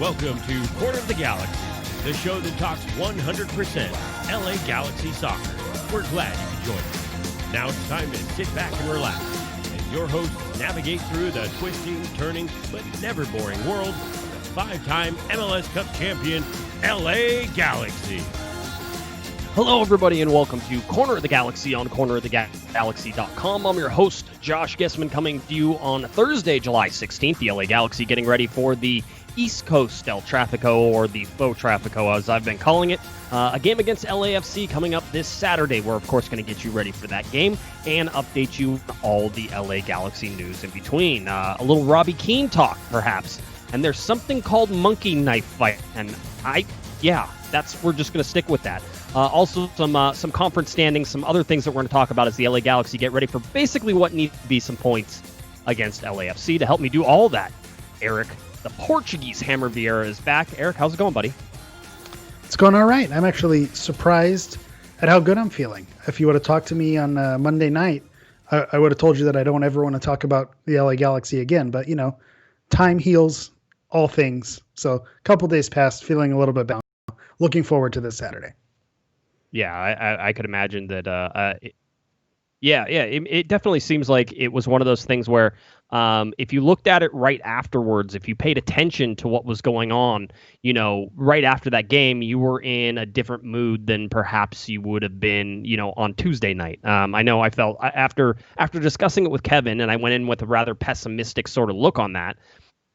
Welcome to Corner of the Galaxy, the show that talks 100% LA Galaxy soccer. We're glad you could join us. Now it's time to sit back and relax as your hosts navigate through the twisting, turning, but never boring world of the five-time MLS Cup champion LA Galaxy. Hello, everybody, and welcome to Corner of the Galaxy on cornerofthegalaxy.com. I'm your host, Josh Guesman, coming to you on Thursday, July 16th. The LA Galaxy getting ready for the East Coast El Tráfico, or the Faux Tráfico, as I've been calling it. A game against LAFC coming up this Saturday. We're, of course, going to get you ready for that game and update you on all the LA Galaxy news in between. A little Robbie Keane talk, perhaps. And there's something called monkey knife fight. And we're just going to stick with that. Also, some conference standings, some other things that we're going to talk about as the LA Galaxy get ready for basically what needs to be some points against LAFC. To help me do all that, Eric, the Portuguese Hammer Vieira, is back. Eric, how's it going, buddy? It's going all right. I'm actually surprised at how good I'm feeling. If you would have talked to me on Monday night, I would have told you that I don't ever want to talk about the LA Galaxy again. But, you know, time heals all things. So a couple days passed, feeling a little bit bound. Looking forward to this Saturday. Yeah, I could imagine that. It definitely seems like it was one of those things where if you looked at it right afterwards, if you paid attention to what was going on, you know, right after that game, you were in a different mood than perhaps you would have been, you know, on Tuesday night. I know I felt after discussing it with Kevin, and I went in with a rather pessimistic sort of look on that.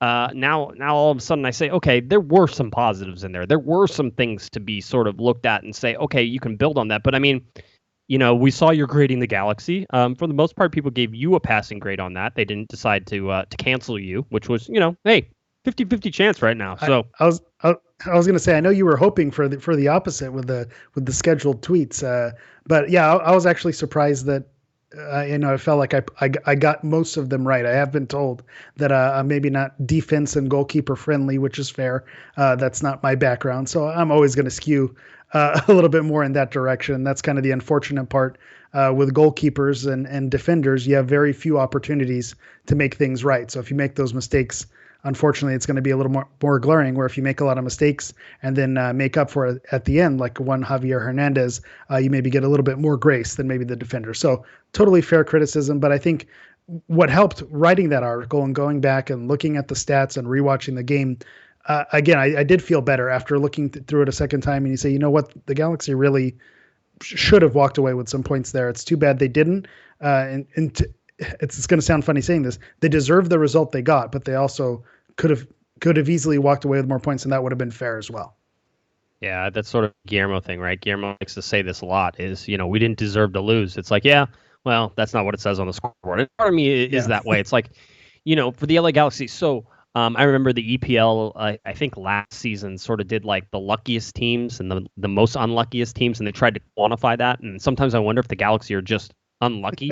Now all of a sudden I say, okay, there were some positives in there. There were some things to be sort of looked at and say, okay, you can build on that. But I mean, you know, we saw you're grading the Galaxy. For the most part, people gave you a passing grade on that. They didn't decide to cancel you, which was, you know, hey, 50-50 chance right now. So I was going to say, I know you were hoping for the opposite with the scheduled tweets. But yeah, I was actually surprised that I felt like I got most of them right. I have been told that I'm maybe not defense and goalkeeper friendly, which is fair. That's not my background, so I'm always going to skew a little bit more in that direction. That's kind of the unfortunate part with goalkeepers and defenders. You have very few opportunities to make things right. So if you make those mistakes, unfortunately, it's going to be a little more glaring, where if you make a lot of mistakes and then make up for it at the end, like one Javier Hernandez, you maybe get a little bit more grace than maybe the defender. So totally fair criticism. But I think what helped writing that article and going back and looking at the stats and rewatching the game, again, I did feel better after looking through it a second time. And you say, you know what, the Galaxy really should have walked away with some points there. It's too bad they didn't. It's going to sound funny saying this. They deserved the result they got, but they also could have easily walked away with more points, and that would have been fair as well. yeah, that's sort of a Guillermo thing, right? Guillermo likes to say this a lot, is, you know, we didn't deserve to lose. It's like, yeah, well, that's not what it says on the scoreboard. And part of me is that way. It's like, you know, for the LA Galaxy. So I remember the EPL, I think last season sort of did like the luckiest teams and the most unluckiest teams, and they tried to quantify that. And sometimes I wonder if the Galaxy are just unlucky.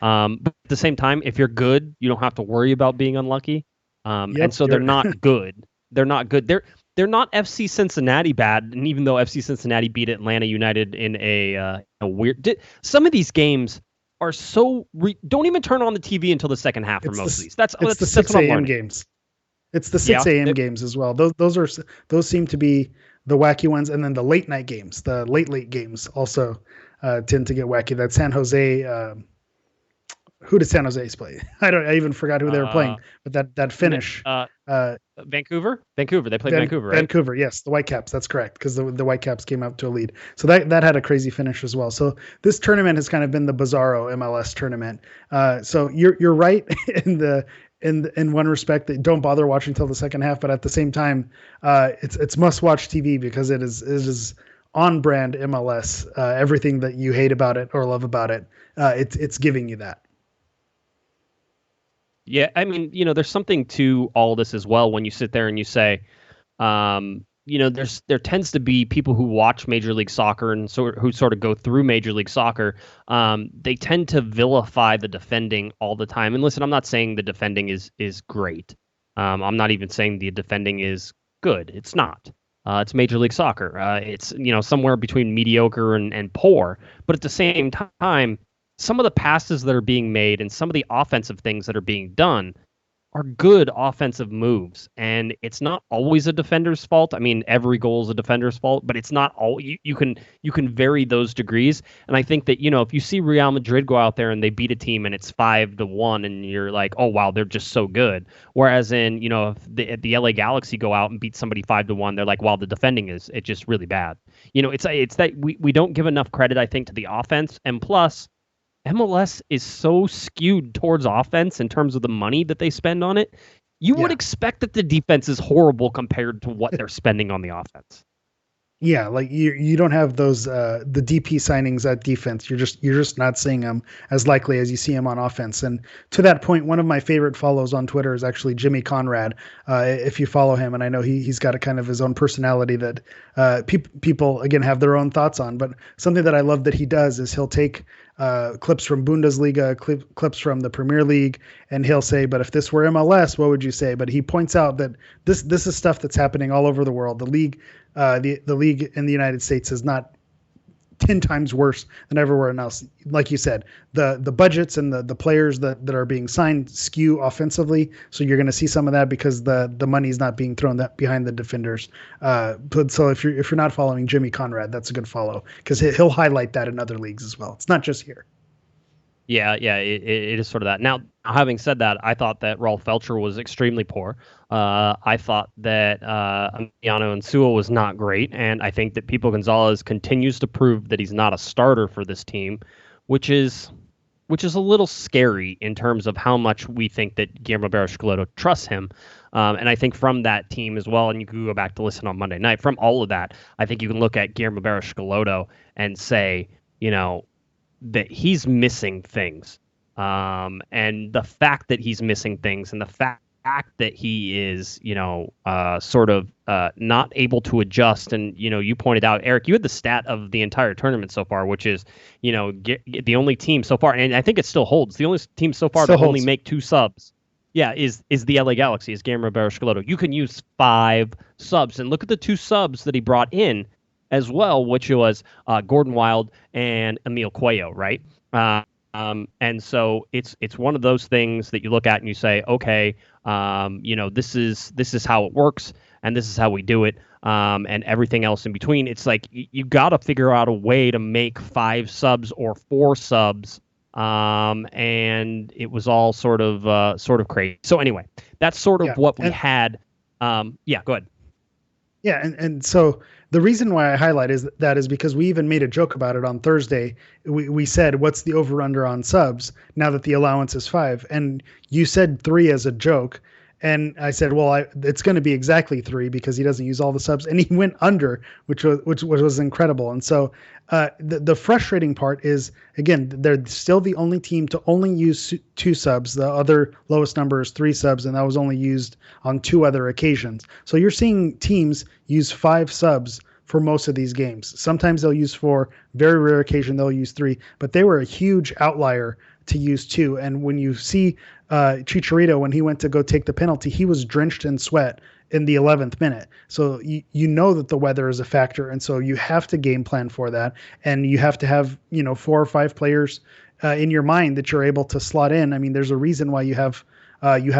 But at the same time, if you're good, you don't have to worry about being unlucky. And so they're not good. They're not good. They're not FC Cincinnati bad. And even though FC Cincinnati beat Atlanta United in a weird, some of these games are so don't even turn on the TV until the second half for most of these. That's the 6 a.m. games. It's the 6 a.m. games as well. Those seem to be the wacky ones, and then the late night games, the late games also tend to get wacky. That San Jose. Who did San Jose play? I even forgot who they were playing. But that finish. Vancouver. They played Vancouver, right? Vancouver, yes, the Whitecaps. That's correct, because the Whitecaps came out to a lead. So that had a crazy finish as well. So this tournament has kind of been the bizarro MLS tournament. So you're right in one respect that don't bother watching till the second half, but at the same time, it's must watch TV because it is on brand MLS. Everything that you hate about it or love about it, it's giving you that. Yeah, I mean, you know, there's something to all this as well when you sit there and you say, you know, there tends to be people who watch Major League Soccer and who sort of go through Major League Soccer. They tend to vilify the defending all the time. And listen, I'm not saying the defending is great. I'm not even saying the defending is good. It's not. It's Major League Soccer. It's, you know, somewhere between mediocre and poor. But at the same time, some of the passes that are being made and some of the offensive things that are being done are good offensive moves, and it's not always a defender's fault. I mean, every goal is a defender's fault, but it's not all. You can vary those degrees, and I think that if you see Real Madrid go out there and they beat a team and it's 5-1, and you're like, oh wow, they're just so good. Whereas if the LA Galaxy go out and beat somebody 5-1, they're like, wow, the defending is just really bad. It's that we don't give enough credit, I think, to the offense, and plus, MLS is so skewed towards offense in terms of the money that they spend on it. You would expect that the defense is horrible compared to what they're spending on the offense. Yeah, like you don't have those the DP signings at defense. You're just not seeing them as likely as you see them on offense. And to that point, one of my favorite follows on Twitter is actually Jimmy Conrad. If you follow him, and I know he's got a kind of his own personality that people again have their own thoughts on. But something that I love that he does is he'll take clips from Bundesliga, clips from the Premier League, and he'll say, but if this were MLS, what would you say? But he points out that this is stuff that's happening all over the world. The league, the league in the United States is not 10 times worse than everywhere else. Like you said, the budgets and the players that are being signed skew offensively. So you're going to see some of that because the money is not being thrown behind the defenders. But so if you're not following Jimmy Conrad, that's a good follow because he'll highlight that in other leagues as well. It's not just here. Yeah, it is sort of that. Now, having said that, I thought that Rolf Felcher was extremely poor. I thought that Emiliano Insua was not great, and I think that Pipo Gonzalez continues to prove that he's not a starter for this team, which is a little scary in terms of how much we think that Guillermo Barros-Schelotto trusts him. And I think from that team as well, and you can go back to listen on Monday night, from all of that, I think you can look at Guillermo Barros-Schelotto and say, that he's missing things. And the fact that he's missing things and the fact that he is, sort of not able to adjust. And, you pointed out, Eric, you had the stat of the entire tournament so far, which is, the only team so far, and I think it still holds, the only team so far to only make 2 subs. Yeah, is the LA Galaxy, is Guillermo Barros-Schelotto. You can use 5 subs, and look at the 2 subs that he brought in as well, which was Gordon Wild and Emil Cuello, right? And so it's one of those things that you look at and you say, okay, this is how it works, and this is how we do it, and everything else in between. It's like you got to figure out a way to make 5 subs or 4 subs, and it was all sort of crazy. So anyway, that's sort of what we had. Go ahead. Yeah, and so the reason why I highlight is because we even made a joke about it on Thursday. We said, what's the over-under on subs now that the allowance is 5? And you said 3 as a joke. And I said, well, it's going to be exactly 3 because he doesn't use all the subs. And he went under, which was incredible. And so the frustrating part is, again, they're still the only team to only use 2 subs. The other lowest number is 3 subs, and that was only used on 2 other occasions. So you're seeing teams use 5 subs for most of these games. Sometimes they'll use 4. Very rare occasion they'll use 3. But they were a huge outlier to use 2. And when you see Chicharito, when he went to go take the penalty, he was drenched in sweat in the 11th minute. So you know that the weather is a factor. And so you have to game plan for that. And you have to have, 4 or 5 players in your mind that you're able to slot in. I mean, there's a reason why you have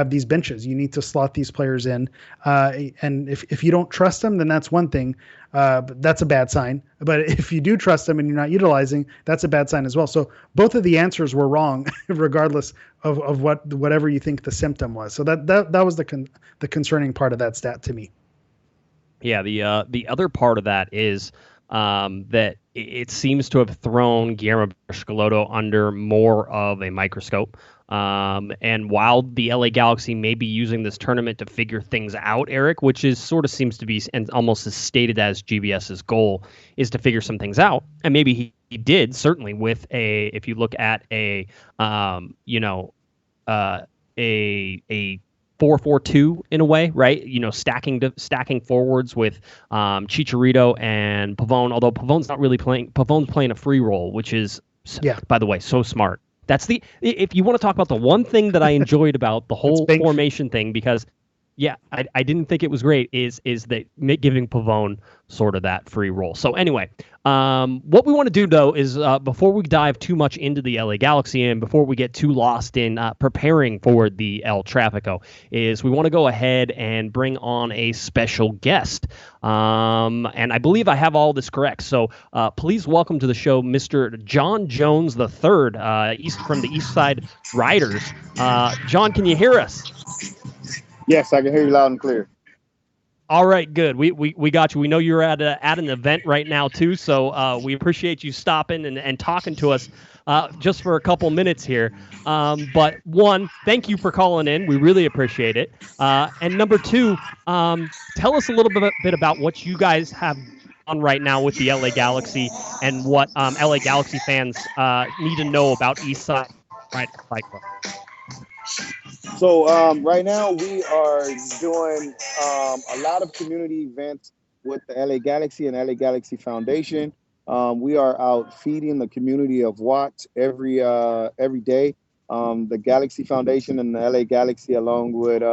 these benches. You need to slot these players in. And if you don't trust them, then that's one thing. But that's a bad sign. But if you do trust them and you're not utilizing, that's a bad sign as well. So both of the answers were wrong, regardless of whatever you think the symptom was. So that was the concerning part of that stat to me. Yeah, the other part of that is that it seems to have thrown Guillermo Barros-Schelotto under more of a microscope. And while the LA Galaxy may be using this tournament to figure things out, Eric, which is sort of seems to be and almost as stated as GBS's goal is to figure some things out, and maybe he did certainly with if you look at a 4-4-2 in a way, right? Stacking forwards with Chicharito and Pavone, although Pavone's not really playing. Pavone's playing a free role, which is, by the way, so smart. That's if you want to talk about the one thing that I enjoyed about the whole formation thing, because Yeah, I didn't think it was great. Is that giving Pavone sort of that free roll? So anyway, what we want to do though is before we dive too much into the LA Galaxy and before we get too lost in preparing for the El Tráfico, is we want to go ahead and bring on a special guest. And I believe I have all this correct. So please welcome to the show, Mr. John Jones III, from the East Side Riders. John, can you hear us? Yes, I can hear you loud and clear. All right, good. We got you. We know you're at an event right now too, so we appreciate you stopping and talking to us just for a couple minutes here. But one, thank you for calling in. We really appreciate it. And number two, tell us a little bit about what you guys have on right now with the LA Galaxy and what LA Galaxy fans need to know about Eastside Riders Bike Club. So right now we are doing a lot of community events with the LA Galaxy and LA Galaxy Foundation. We are out feeding the community of Watts every day. The Galaxy Foundation and the LA Galaxy, along with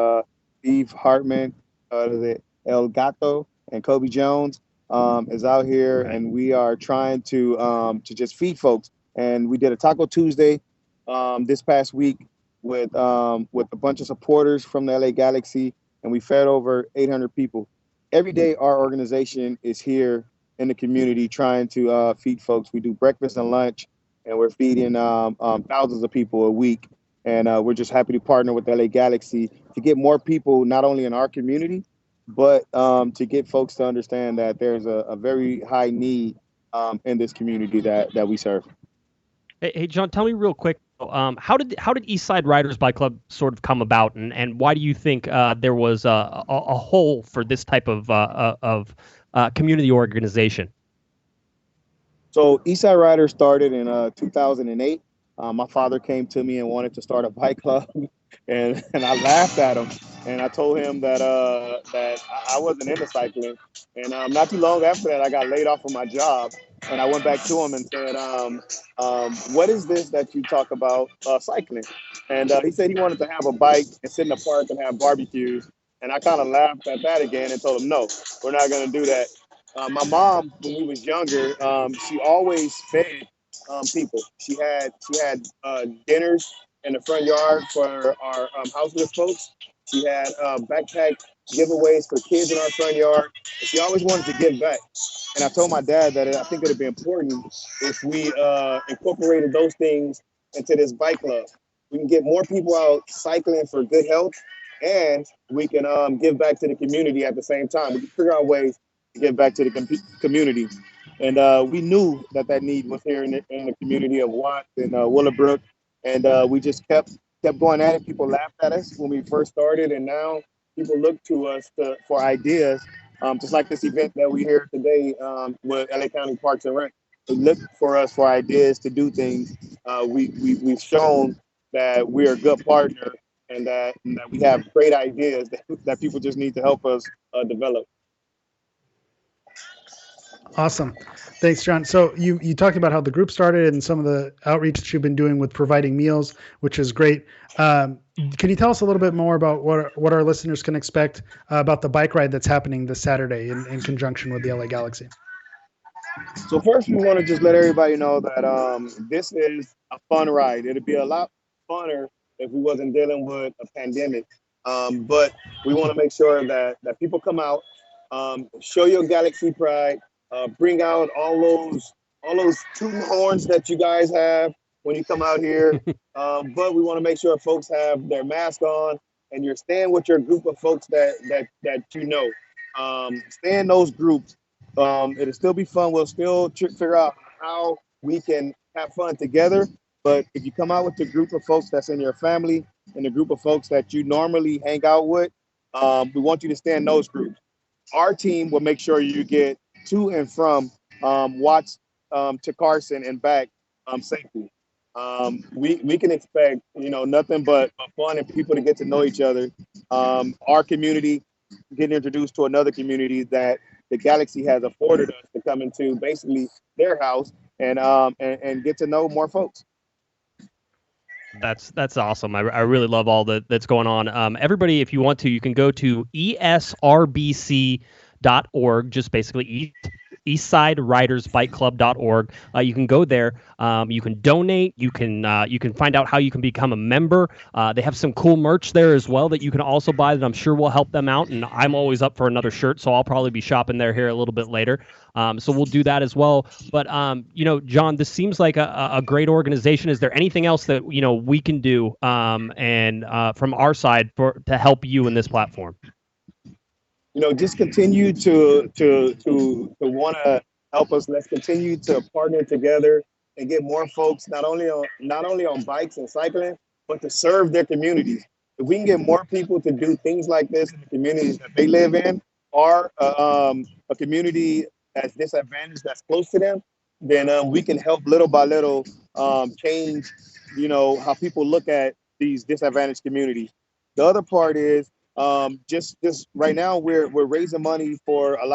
Steve Hartman, the El Gato, and Kobe Jones, is out here, and we are trying to just feed folks. And we did a Taco Tuesday this past week with a bunch of supporters from the LA Galaxy, and we fed over 800 people. Every day, our organization is here in the community trying to feed folks. We do breakfast and lunch, and we're feeding thousands of people a week. And we're just happy to partner with the LA Galaxy to get more people, not only in our community, but to get folks to understand that there's a very high need in this community that we serve. Hey, John, tell me real quick. How did Eastside Riders Bike Club sort of come about, and why do you think there was a hole for this type of community organization? So Eastside Riders started in 2008. My father came to me and wanted to start a bike club, and I laughed at him, and I told him that I wasn't into cycling. And not too long after that, I got laid off from my job, and I went back to him and said, "What is this that you talk about cycling?" And he said he wanted to have a bike and sit in the park and have barbecues. And I kind of laughed at that again and told him, "No, we're not going to do that." My mom, when we was younger, she always fed people. She had dinners in the front yard for our houseless folks. She had backpack giveaways for kids in our front yard. And she always wanted to give back. And I told my dad that I think it would be important if we incorporated those things into this bike club. We can get more people out cycling for good health, and we can give back to the community at the same time. We can figure out ways to give back to the community. And we knew that need was here in the community of Watts and Willowbrook. And we just kept going at it. People laughed at us when we first started, and now people look to us for ideas, just like this event that we here today with LA County Parks and Rec. They look for us for ideas to do things. We've shown that we're a good partner, and that we have great ideas that people just need to help us develop. Awesome. Thanks, John. So you talked about how the group started and some of the outreach that you've been doing with providing meals, which is great. Can you tell us a little bit more about what our listeners can expect about the bike ride that's happening this Saturday in conjunction with the LA Galaxy? So first, we want to just let everybody know that this is a fun ride. It'd be a lot funner if we wasn't dealing with a pandemic. But we want to make sure that people come out, show your Galaxy pride. Bring out all those tooting horns that you guys have when you come out here. But we want to make sure folks have their mask on, and you're staying with your group of folks that you know. Stay in those groups. It'll still be fun. We'll still figure out how we can have fun together. But if you come out with the group of folks that's in your family and the group of folks that you normally hang out with, we want you to stay in those groups. Our team will make sure you get to and from Watts to Carson and back safely. We can expect nothing but fun and people to get to know each other. Our community getting introduced to another community that the Galaxy has afforded us to come into, basically their house, and get to know more folks. That's awesome. I really love all that's going on. Everybody, if you want to, you can go to esrbc.org, just basically eastside-ridersbikeclub.org. You can go there. You can donate. You can find out how you can become a member. They have some cool merch there as well that you can also buy that I'm sure will help them out. And I'm always up for another shirt, so I'll probably be shopping there here a little bit later. So we'll do that as well. But John, this seems like a great organization. Is there anything else that we can do and from our side to help you in this platform? Just continue to want to help us. Let's continue to partner together and get more folks not only on bikes and cycling, but to serve their communities. If we can get more people to do things like this in the communities that they live in, or a community that's disadvantaged that's close to them, then we can help little by little change, how people look at these disadvantaged communities. The other part is just right now we're raising money for a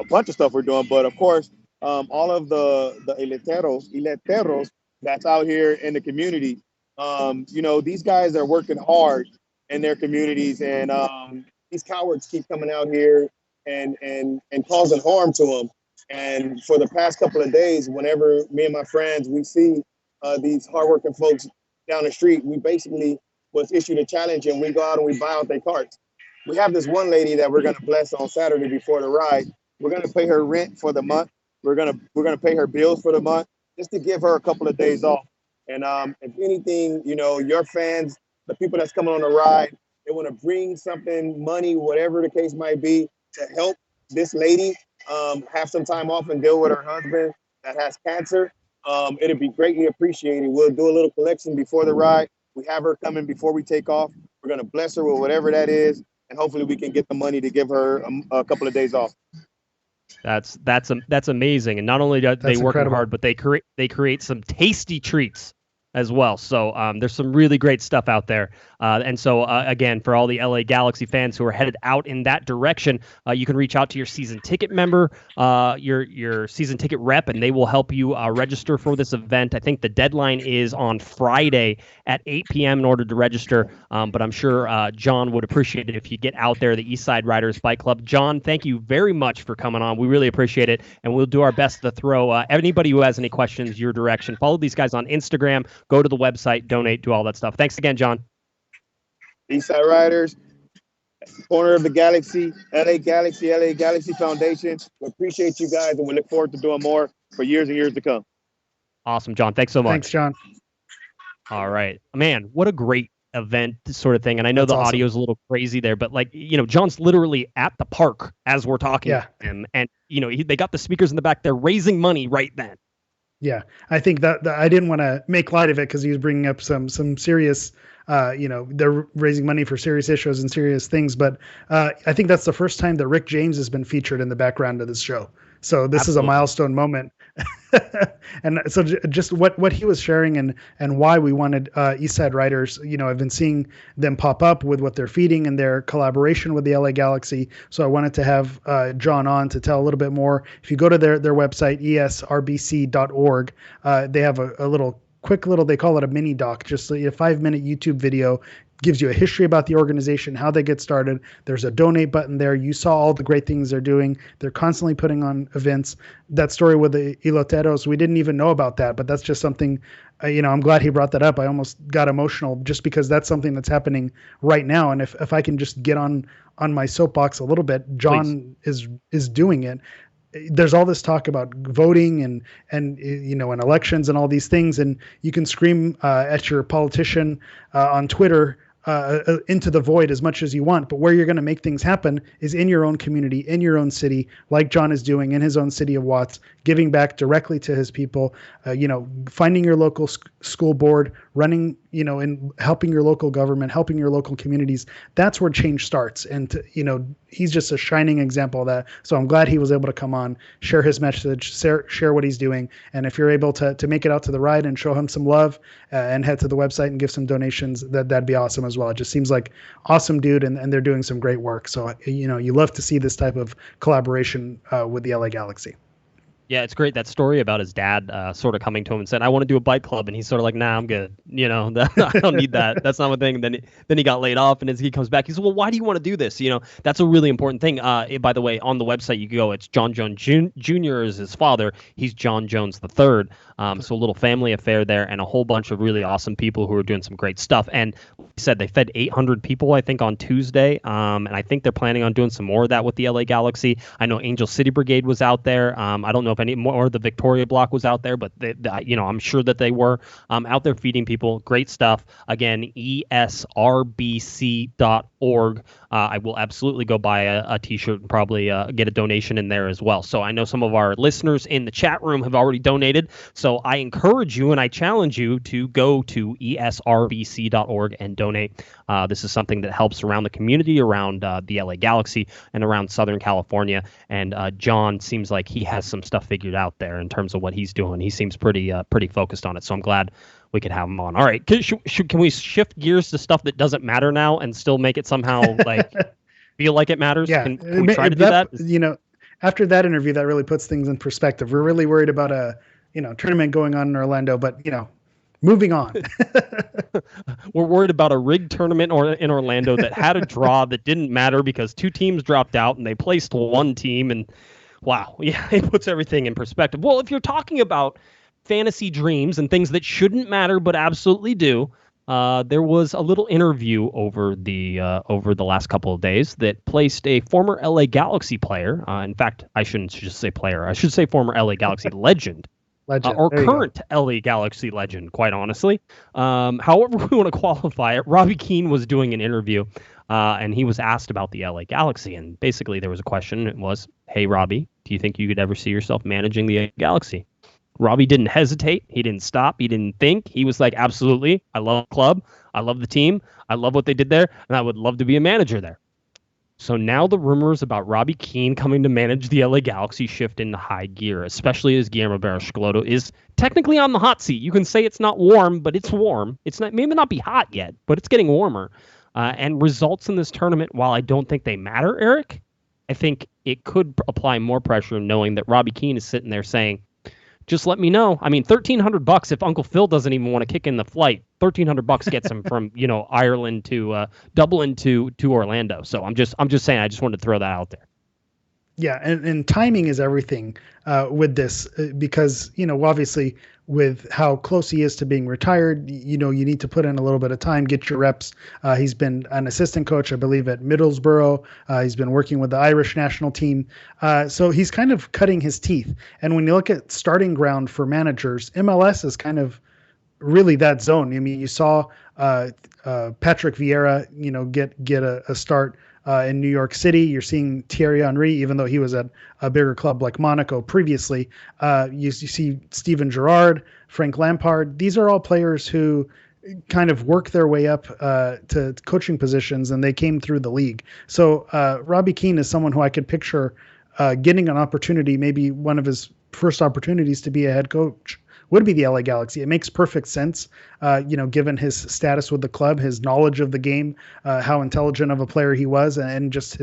bunch of stuff we're doing, but of course all of the ileteros that's out here in the community. These guys are working hard in their communities, and these cowards keep coming out here and causing harm to them. And for the past couple of days, whenever me and my friends we see these hardworking folks down the street, we basically was issued a challenge, and we go out and we buy out their carts. We have this one lady that we're going to bless on Saturday before the ride. We're going to pay her rent for the month. We're going to pay her bills for the month, just to give her a couple of days off. And if anything, your fans, the people that's coming on the ride, they want to bring something, money, whatever the case might be, to help this lady have some time off and deal with her husband that has cancer. It'd be greatly appreciated. We'll do a little collection before the ride. We have her coming before we take off. We're going to bless her with whatever that is, and hopefully we can get the money to give her a couple of days off. That's amazing. And not only do they work hard, but they create some tasty treats as well. So there's some really great stuff out there. And so, again, for all the LA Galaxy fans who are headed out in that direction, you can reach out to your season ticket member, your season ticket rep, and they will help you register for this event. I think the deadline is on Friday at 8 p.m. in order to register. But I'm sure John would appreciate it if you get out there, the Eastside Riders Bike Club. John, thank you very much for coming on. We really appreciate it. And we'll do our best to throw anybody who has any questions your direction. Follow these guys on Instagram. Go to the website, donate, do all that stuff. Thanks again, John. Eastside Riders, corner of the Galaxy, LA Galaxy Foundation. We appreciate you guys, and we look forward to doing more for years and years to come. Awesome, John. Thanks so much. Thanks, John. All right. Man, what a great event sort of thing. And I know the audio is a little crazy there, but John's literally at the park as we're talking to him. And, they got the speakers in the back there raising money right then. Yeah, I think that I didn't want to make light of it because he was bringing up some serious, they're raising money for serious issues and serious things. But I think that's the first time that Rick James has been featured in the background of this show. So this is a milestone moment. And so just what he was sharing and why we wanted Eastside Riders, I've been seeing them pop up with what they're feeding and their collaboration with the LA Galaxy. So I wanted to have John on to tell a little bit more. If you go to their website, esrbc.org, they have a quick little, they call it a mini doc, just a 5-minute YouTube video. Gives you a history about the organization, how they get started. There's a donate button there. You saw all the great things they're doing. They're constantly putting on events. That story with the Iloteros, we didn't even know about that, but that's just something, I'm glad he brought that up. I almost got emotional just because that's something that's happening right now. And if I can just get on my soapbox a little bit, John is doing it. There's all this talk about voting and elections and all these things, and you can scream at your politician on Twitter into the void as much as you want, but where you're going to make things happen is in your own community, in your own city, like John is doing in his own city of Watts, giving back directly to his people, finding your local school board, running, and helping your local government, helping your local communities. That's where change starts. And, he's just a shining example of that. So I'm glad he was able to come on, share his message, share what he's doing. And if you're able to make it out to the ride and show him some love and head to the website and give some donations, that'd be awesome as well. It just seems like awesome dude, and they're doing some great work. So, you love to see this type of collaboration with the LA Galaxy. Yeah, it's great. That story about his dad sort of coming to him and said, I want to do a bike club. And he's sort of like, nah, I'm good. I don't need that. That's not my thing. And then he got laid off. And as he comes back, he said, well, why do you want to do this? That's a really important thing. By the way, on the website, you can go, it's John Jones Jr. is his father. He's John Jones III. So a little family affair there and a whole bunch of really awesome people who are doing some great stuff. And like I said, they fed 800 people, I think, on Tuesday. And I think they're planning on doing some more of that with the LA Galaxy. I know Angel City Brigade was out there. I don't know if any more the Victoria Block was out there, but I'm sure that they were out there feeding people. Great stuff. Again, esrbc.org. I will absolutely go buy a t-shirt and probably get a donation in there as well. So I know some of our listeners in the chat room have already donated. So I encourage you and I challenge you to go to esrbc.org and donate. This is something that helps around the community, around the LA Galaxy, and around Southern California. And John seems like he has some stuff figured out there in terms of what he's doing. He seems pretty focused on it. So I'm glad we could have him on. All right, can we shift gears to stuff that doesn't matter now and still make it somehow feel like it matters? Yeah, can we try to do that? After that interview, that really puts things in perspective. We're really worried about a tournament going on in Orlando, but moving on. We're worried about a rigged tournament in Orlando that had a draw that didn't matter because two teams dropped out and they placed one team. And wow, yeah, it puts everything in perspective. Well, if you're talking about fantasy dreams and things that shouldn't matter but absolutely do, there was a little interview over the last couple of days that placed a former LA Galaxy player. In fact, I shouldn't just say player. I should say former LA Galaxy legend. Or current LA Galaxy legend, quite honestly. However we want to qualify it, Robbie Keane was doing an interview, and he was asked about the LA Galaxy. And basically there was a question. It was, hey, Robbie, do you think you could ever see yourself managing the LA Galaxy? Robbie didn't hesitate. He didn't stop. He didn't think. He was like, absolutely. I love the club. I love the team. I love what they did there, and I would love to be a manager there. So now the rumors about Robbie Keane coming to manage the LA Galaxy shift into high gear, especially as Guillermo Barros-Schelotto is technically on the hot seat. You can say it's not warm, but it's warm. It's not, maybe not be hot yet, but it's getting warmer. And results in this tournament, while I don't think they matter, Eric, I think it could apply more pressure knowing that Robbie Keane is sitting there saying, just let me know. I mean, $1,300 if Uncle Phil doesn't even want to kick in the flight. $1,300 gets him from Ireland to Dublin to Orlando. So I'm just saying. I just wanted to throw that out there. Yeah, and timing is everything with this because obviously with how close he is to being retired, you need to put in a little bit of time, get your reps. He's been an assistant coach, I believe, at Middlesbrough. He's been working with the Irish national team. So he's kind of cutting his teeth. And when you look at starting ground for managers, MLS is kind of really that zone. I mean, you saw Patrick Vieira, get a start in New York City. You're seeing Thierry Henry, even though he was at a bigger club like Monaco previously. You see Steven Gerrard, Frank Lampard. These are all players who kind of work their way up to coaching positions, and they came through the league. So Robbie Keane is someone who I could picture getting an opportunity, maybe one of his first opportunities to be a head coach would be the LA Galaxy. It makes perfect sense, given his status with the club, his knowledge of the game, how intelligent of a player he was, and just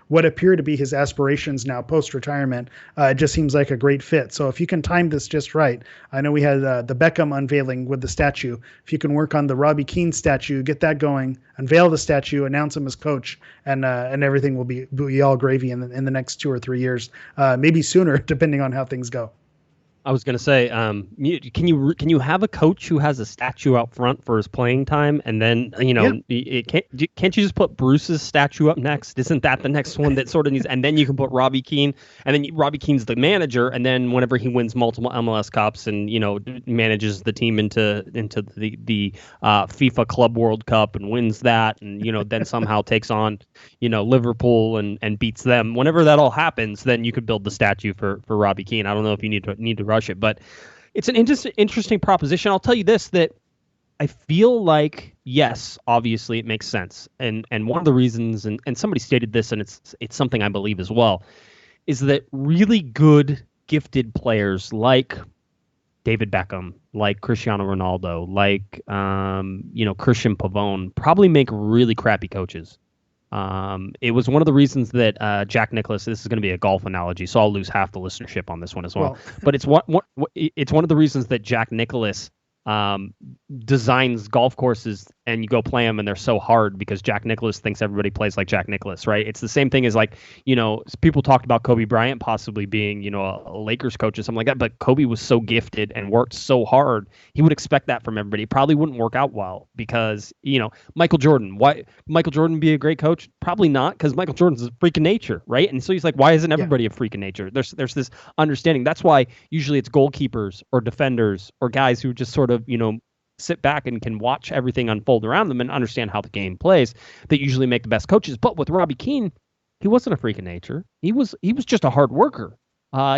what appear to be his aspirations now post-retirement. It just seems like a great fit. So if you can time this just right, I know we had the Beckham unveiling with the statue. If you can work on the Robbie Keane statue, get that going, unveil the statue, announce him as coach, and everything will be all gravy in the next 2 or 3 years, maybe sooner, depending on how things go. I was going to say, can you have a coach who has a statue out front for his playing time, and then can't you just put Bruce's statue up next? Isn't that the next one that sort of needs? And then you can put Robbie Keane, and then Robbie Keane's the manager, and then whenever he wins multiple MLS Cups and manages the team into the FIFA Club World Cup and wins that, and then somehow takes on Liverpool and beats them. Whenever that all happens, then you could build the statue for Robbie Keane. I don't know if you need to rush it, but it's an interesting proposition. I'll tell you this, that I feel like, yes, obviously it makes sense. And one of the reasons, and somebody stated this, and it's something I believe as well, is that really good, gifted players like David Beckham, like Cristiano Ronaldo, like Christian Pavone, probably make really crappy coaches. It was one of the reasons that Jack Nicklaus. This is going to be a golf analogy, so I'll lose half the listenership on this one as well. But it's it's one of the reasons that Jack Nicklaus designs golf courses, and you go play them and they're so hard because Jack Nicklaus thinks everybody plays like Jack Nicklaus, right? It's the same thing as like, people talked about Kobe Bryant possibly being, a Lakers coach or something like that, but Kobe was so gifted and worked so hard. He would expect that from everybody. It probably wouldn't work out well because, Michael Jordan, why Michael Jordan be a great coach? Probably not, because Michael Jordan's a freak of nature, right? And so he's like, why isn't everybody a freak of nature? There's this understanding. That's why usually it's goalkeepers or defenders or guys who just sort of, sit back and can watch everything unfold around them and understand how the game plays that usually make the best coaches. But with Robbie Keane, he wasn't a freak of nature. He was just a hard worker.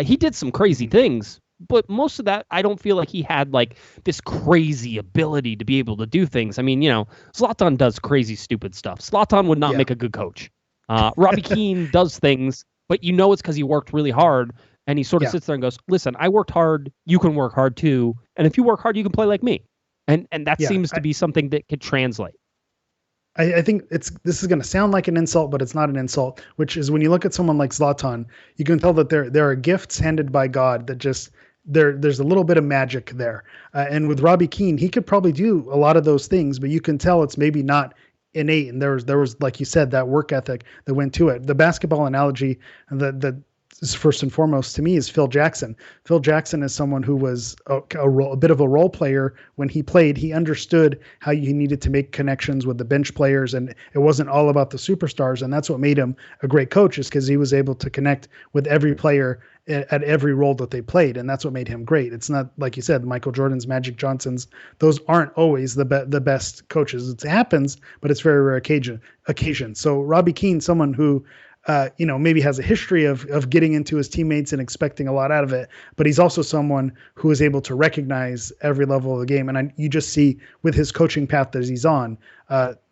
He did some crazy things, but most of that, I don't feel like he had like this crazy ability to be able to do things. I mean, Zlatan does crazy, stupid stuff. Zlatan would not make a good coach. Robbie Keane does things, but it's because he worked really hard. And he sort of sits there and goes, listen, I worked hard. You can work hard too. And if you work hard, you can play like me. And that seems to be something that could translate. I think this is going to sound like an insult, but it's not an insult, which is when you look at someone like Zlatan, you can tell that there are gifts handed by God that just there's a little bit of magic there. And with Robbie Keane, he could probably do a lot of those things, but you can tell it's maybe not innate. And there was, like you said, that work ethic that went to it. The basketball analogy that is first and foremost to me is Phil Jackson. Phil Jackson is someone who was a bit of a role player when he played. He understood how you needed to make connections with the bench players, and it wasn't all about the superstars. And that's what made him a great coach, is because he was able to connect with every player at every role that they played. And that's what made him great. It's not, like you said, Michael Jordan's, Magic Johnson's, those aren't always the best coaches. It happens, but it's very rare occasion. So Robbie Keane, someone who maybe has a history of getting into his teammates and expecting a lot out of it, but he's also someone who is able to recognize every level of the game. And you just see with his coaching path that he's on,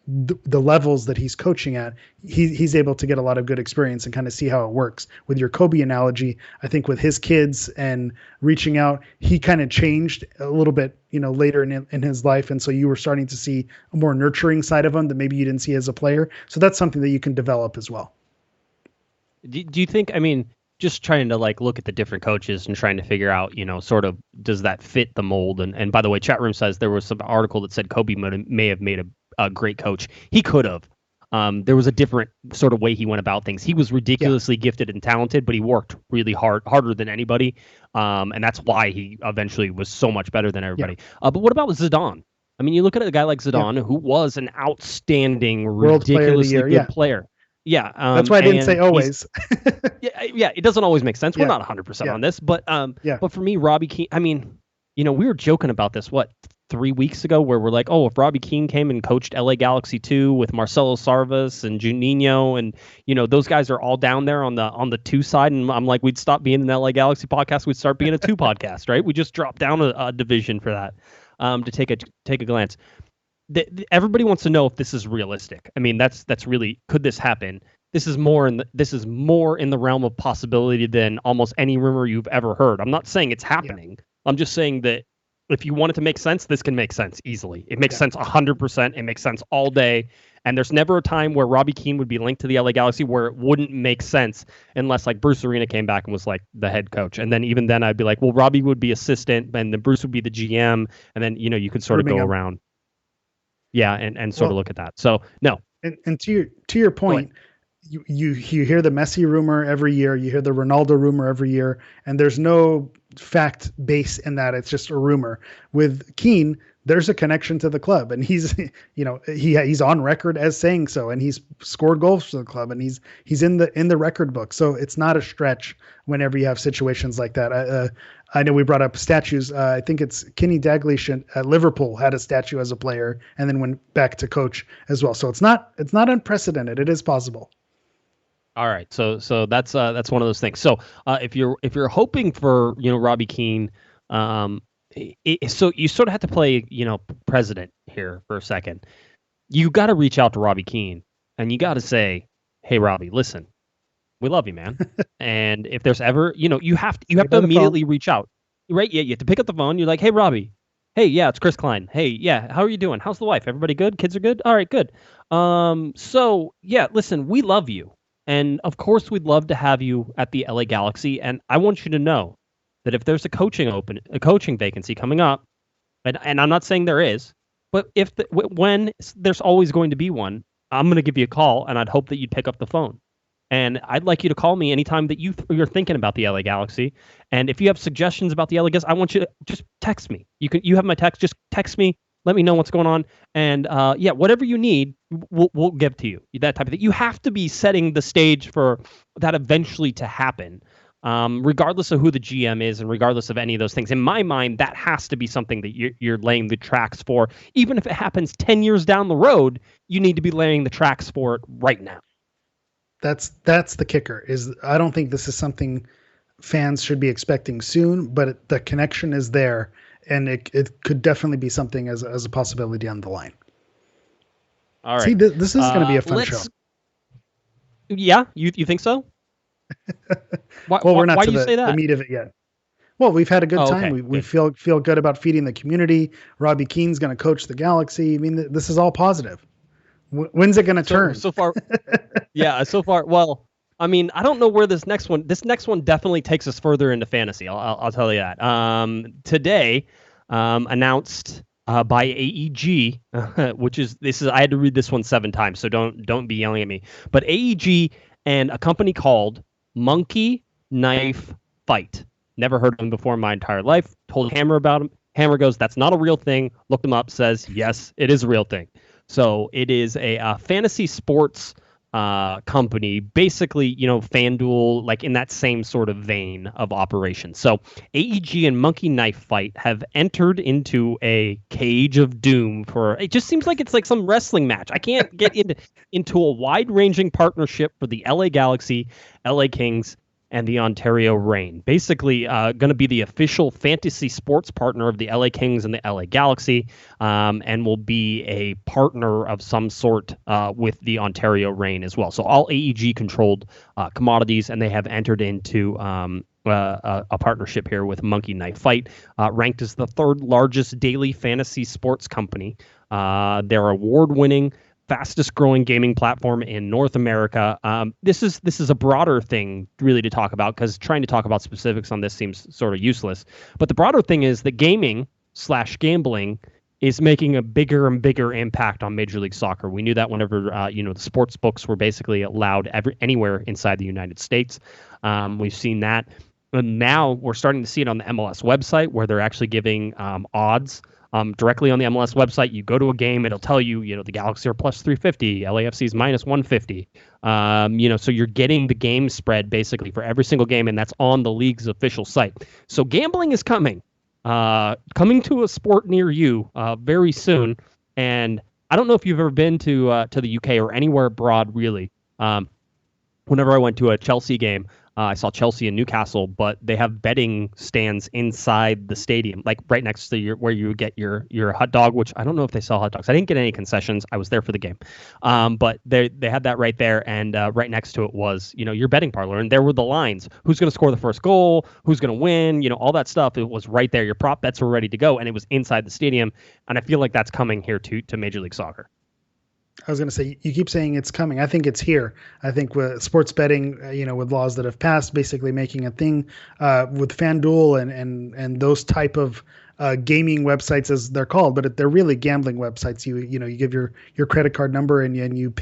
the levels that he's coaching at, he's able to get a lot of good experience and kind of see how it works. With your Kobe analogy, I think with his kids and reaching out, he kind of changed a little bit, later in his life. And so you were starting to see a more nurturing side of him that maybe you didn't see as a player. So that's something that you can develop as well. Do you think, just trying to like look at the different coaches and trying to figure out, sort of, does that fit the mold? And by the way, chat room says there was some article that said Kobe may have made a great coach. He could have. There was a different sort of way he went about things. He was ridiculously gifted and talented, but he worked really harder than anybody. And that's why he eventually was so much better than everybody. Yeah. But what about Zidane? You look at a guy like Zidane, who was an outstanding, ridiculously good player. Yeah. That's why I didn't say always. yeah, it doesn't always make sense. We're not 100% on this, but for me, Robbie Keane, we were joking about this, 3 weeks ago, where we're like, oh, if Robbie Keane came and coached LA Galaxy 2 with Marcelo Sarvas and Juninho, and, those guys are all down there on the 2 side. And I'm like, we'd stop being an LA Galaxy podcast. We'd start being a 2 podcast, right? We just dropped down a division for that, to take a glance. Everybody wants to know if this is realistic. That's really, could this happen? This is more in the realm of possibility than almost any rumor you've ever heard. I'm not saying it's happening. Yeah. I'm just saying that if you want it to make sense, this can make sense easily. It makes sense 100%. It makes sense all day. And there's never a time where Robbie Keane would be linked to the LA Galaxy where it wouldn't make sense unless like Bruce Arena came back and was like the head coach. And then even then I'd be like, well, Robbie would be assistant and then Bruce would be the GM. And then, you could sort of go around. Yeah, and sort of look at that. So no. And to your point, you hear the Messi rumor every year, you hear the Ronaldo rumor every year, and there's no fact base in that. It's just a rumor. With Keane, there's a connection to the club, and he's he's on record as saying so, and he's scored goals for the club, and he's in the record book. So it's not a stretch whenever you have situations like that. I know we brought up statues. I think it's Kenny Dalglish at Liverpool had a statue as a player and then went back to coach as well. So it's not unprecedented. It is possible. All right. So that's one of those things. So if you're hoping for, Robbie Keane, so you sort of have to play, president here for a second. You got to reach out to Robbie Keane and you got to say, hey, Robbie, listen, we love you, man. And if there's ever, you have to immediately reach out, right? Yeah, you have to pick up the phone. You're like, hey, Robbie, Hey, yeah, it's Chris Klein. Hey, yeah, how are you doing? How's the wife? Everybody good? Kids are good? All right, good. So yeah, listen, we love you. And of course we'd love to have you at the LA Galaxy. And I want you to know that if there's a coaching vacancy coming up, and I'm not saying there is, but when there's always going to be one, I'm going to give you a call, and I'd hope that you'd pick up the phone. And I'd like you to call me anytime that you're thinking about the LA Galaxy. And if you have suggestions about the LA Galaxy, I want you to just text me. You have my text. Just text me. Let me know what's going on. And yeah, whatever you need, we'll give to you. That type of thing. You have to be setting the stage for that eventually to happen, regardless of who the GM is and regardless of any of those things. In my mind, that has to be something that you're laying the tracks for. Even if it happens 10 years down the road, you need to be laying the tracks for it right now. That's the kicker. Is I don't think this is something fans should be expecting soon, but the connection is there, and it could definitely be something as a possibility down the line. All right. See, this is going to be a fun show. Yeah, you think so? We're not why to do you say that? The meat of it yet. Well, we've had a good time. Okay. We feel good about feeding the community. Robbie Keane's going to coach the Galaxy. I mean, this is all positive. When's it going to turn? So far, yeah. So far, well, I mean, I don't know where this next one definitely takes us further into fantasy. I'll tell you that. Today, announced by AEG, which is I had to read this one 7 times, so don't be yelling at me. But AEG and a company called Monkey Knife Fight. Never heard of them before in my entire life. Told Hammer about them. Hammer goes, "That's not a real thing." Looked them up. Says, "Yes, it is a real thing." So it is a fantasy sports company, basically, FanDuel, like in that same sort of vein of operation. So AEG and Monkey Knife Fight have entered into a cage of doom it just seems like it's like some wrestling match. I can't get into a wide-ranging partnership for the LA Galaxy, LA Kings, and the Ontario Reign. Basically, going to be the official fantasy sports partner of the LA Kings and the LA Galaxy, and will be a partner of some sort with the Ontario Reign as well. So all AEG-controlled commodities, and they have entered into a partnership here with Monkey Knife Fight, ranked as the 3rd largest daily fantasy sports company. They're award-winning, fastest growing gaming platform in North America. This is a broader thing really to talk about, because trying to talk about specifics on this seems sort of useless. But the broader thing is that gaming/gambling is making a bigger and bigger impact on Major League Soccer. We knew that whenever the sports books were basically allowed anywhere inside the United States. We've seen that. And now we're starting to see it on the MLS website, where they're actually giving odds directly on the MLS website. You go to a game, it'll tell you, the Galaxy are plus 350, LAFC's minus 150. So you're getting the game spread basically for every single game, and that's on the league's official site. So gambling is coming to a sport near you very soon. And I don't know if you've ever been to the UK or anywhere abroad, really. Whenever I went to a Chelsea game, I saw Chelsea and Newcastle, but they have betting stands inside the stadium, like right next to where you get your hot dog, which I don't know if they sell hot dogs. I didn't get any concessions. I was there for the game. But they had that right there, and right next to it was, your betting parlor, and there were the lines. Who's going to score the first goal? Who's going to win? All that stuff. It was right there. Your prop bets were ready to go, and it was inside the stadium. And I feel like that's coming here to Major League Soccer. I was going to say, you keep saying it's coming. I think it's here. I think with sports betting, with laws that have passed, basically making a thing with FanDuel and those type of gaming websites, as they're called, but they're really gambling websites. You give your credit card number and you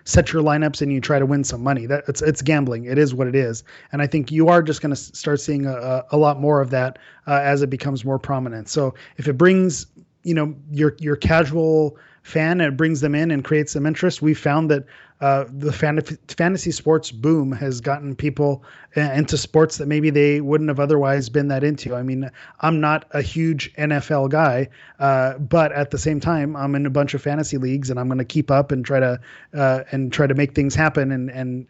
set your lineups and you try to win some money. It's gambling. It is what it is. And I think you are just going to start seeing a lot more of that as it becomes more prominent. So if it brings, your casual fan, and it brings them in and creates some interest. We found that the fantasy sports boom has gotten people into sports that maybe they wouldn't have otherwise been that into. I mean, I'm not a huge NFL guy, but at the same time, I'm in a bunch of fantasy leagues, and I'm going to keep up and try to make things happen and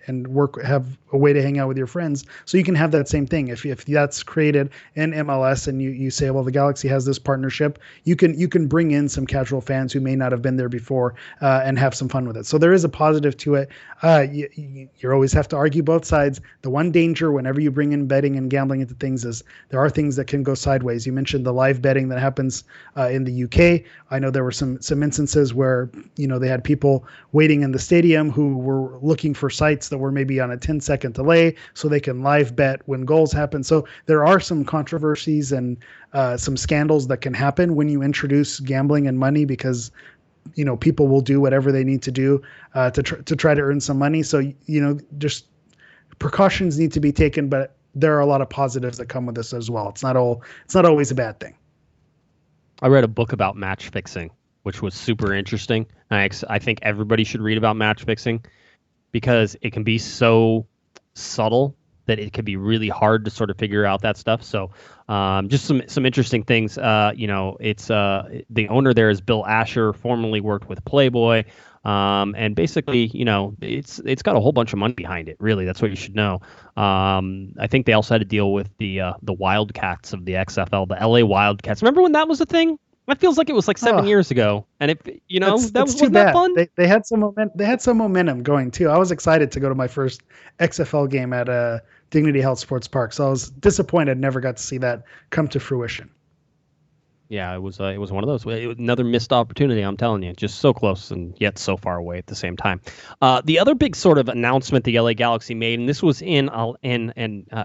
have a way to hang out with your friends. So you can have that same thing. If that's created in MLS and you say, well, the Galaxy has this partnership, you can bring in some casual fans who may not have been there before and have some fun with it. So there is a positive to it. You always have to argue both sides. The one danger whenever you bring in betting and gambling into things is there are things that can go sideways. You mentioned the live betting that happens in the UK. I know there were some instances where, they had people waiting in the stadium who were looking for sites that were maybe on a 10-second delay so they can live bet when goals happen. So there are some controversies and some scandals that can happen when you introduce gambling and money, because people will do whatever they need to do to try to earn some money. So just precautions need to be taken, but there are a lot of positives that come with this as well. It's not always a bad thing. I read a book about match fixing, which was super interesting. I think everybody should read about match fixing because it can be so subtle that it can be really hard to sort of figure out that stuff. So just some interesting things. It's the owner there is Bill Asher, formerly worked with Playboy. And basically, it's got a whole bunch of money behind it. Really, that's what you should know. I think they also had to deal with the Wildcats of the XFL, the LA Wildcats. Remember when that was a thing? That feels like it was like 7 years ago, and wasn't that fun. They had some momentum. They had some momentum going too. I was excited to go to my first XFL game at Dignity Health Sports Park, so I was disappointed never got to see that come to fruition. Yeah, it was one of those. Another missed opportunity, I'm telling you. Just so close and yet so far away at the same time. The other big sort of announcement the LA Galaxy made, and this was in I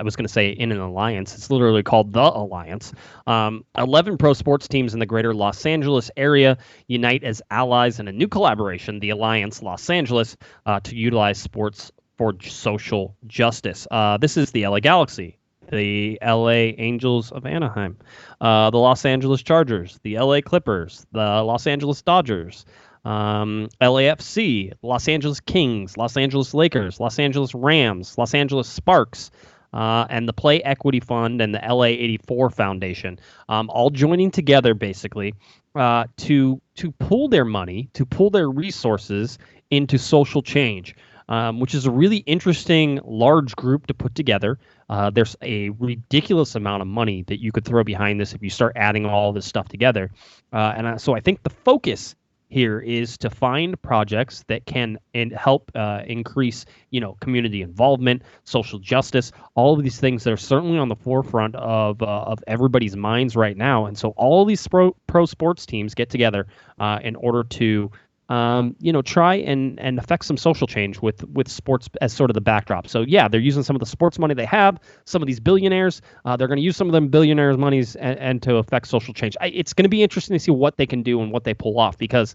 was going to say in an alliance. It's literally called The Alliance. 11 pro sports teams in the greater Los Angeles area unite as allies in a new collaboration, the Alliance Los Angeles, to utilize sports for social justice. This is the LA Galaxy, the LA Angels of Anaheim, the Los Angeles Chargers, the LA Clippers, the Los Angeles Dodgers, LAFC, Los Angeles Kings, Los Angeles Lakers, Los Angeles Rams, Los Angeles Sparks, and the Play Equity Fund and the LA 84 Foundation, all joining together basically to pool their money, to pool their resources into social change. Which is a really interesting large group to put together. There's a ridiculous amount of money that you could throw behind this if you start adding all this stuff together. So I think the focus here is to find projects that can help increase, community involvement, social justice, all of these things that are certainly on the forefront of everybody's minds right now. And so all of these pro sports teams get together in order to try and affect some social change with sports as sort of the backdrop. So yeah, they're using some of the sports money they have, some of these billionaires, they're going to use some of them billionaires' monies and to affect social change. It's going to be interesting to see what they can do and what they pull off, because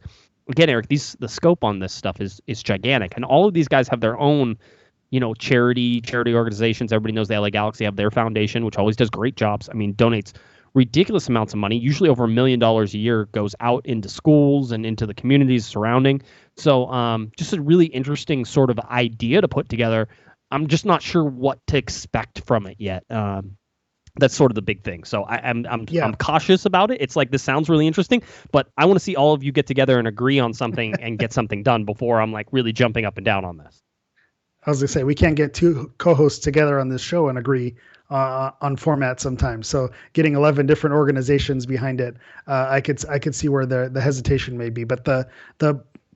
again, Eric, the scope on this stuff is gigantic, and all of these guys have their own, charity organizations. Everybody knows the LA Galaxy have their foundation, which always does great jobs. I mean, donates ridiculous amounts of money, usually over $1 million a year, goes out into schools and into the communities surrounding. So just a really interesting sort of idea to put together. I'm just not sure what to expect from it yet. That's sort of the big thing. So I'm cautious about it. It's like, this sounds really interesting, but I want to see all of you get together and agree on something and get something done before I'm like really jumping up and down on this. I was going to say, we can't get two co-hosts together on this show and agree on format sometimes. So getting 11 different organizations behind it, I could see where the hesitation may be. But the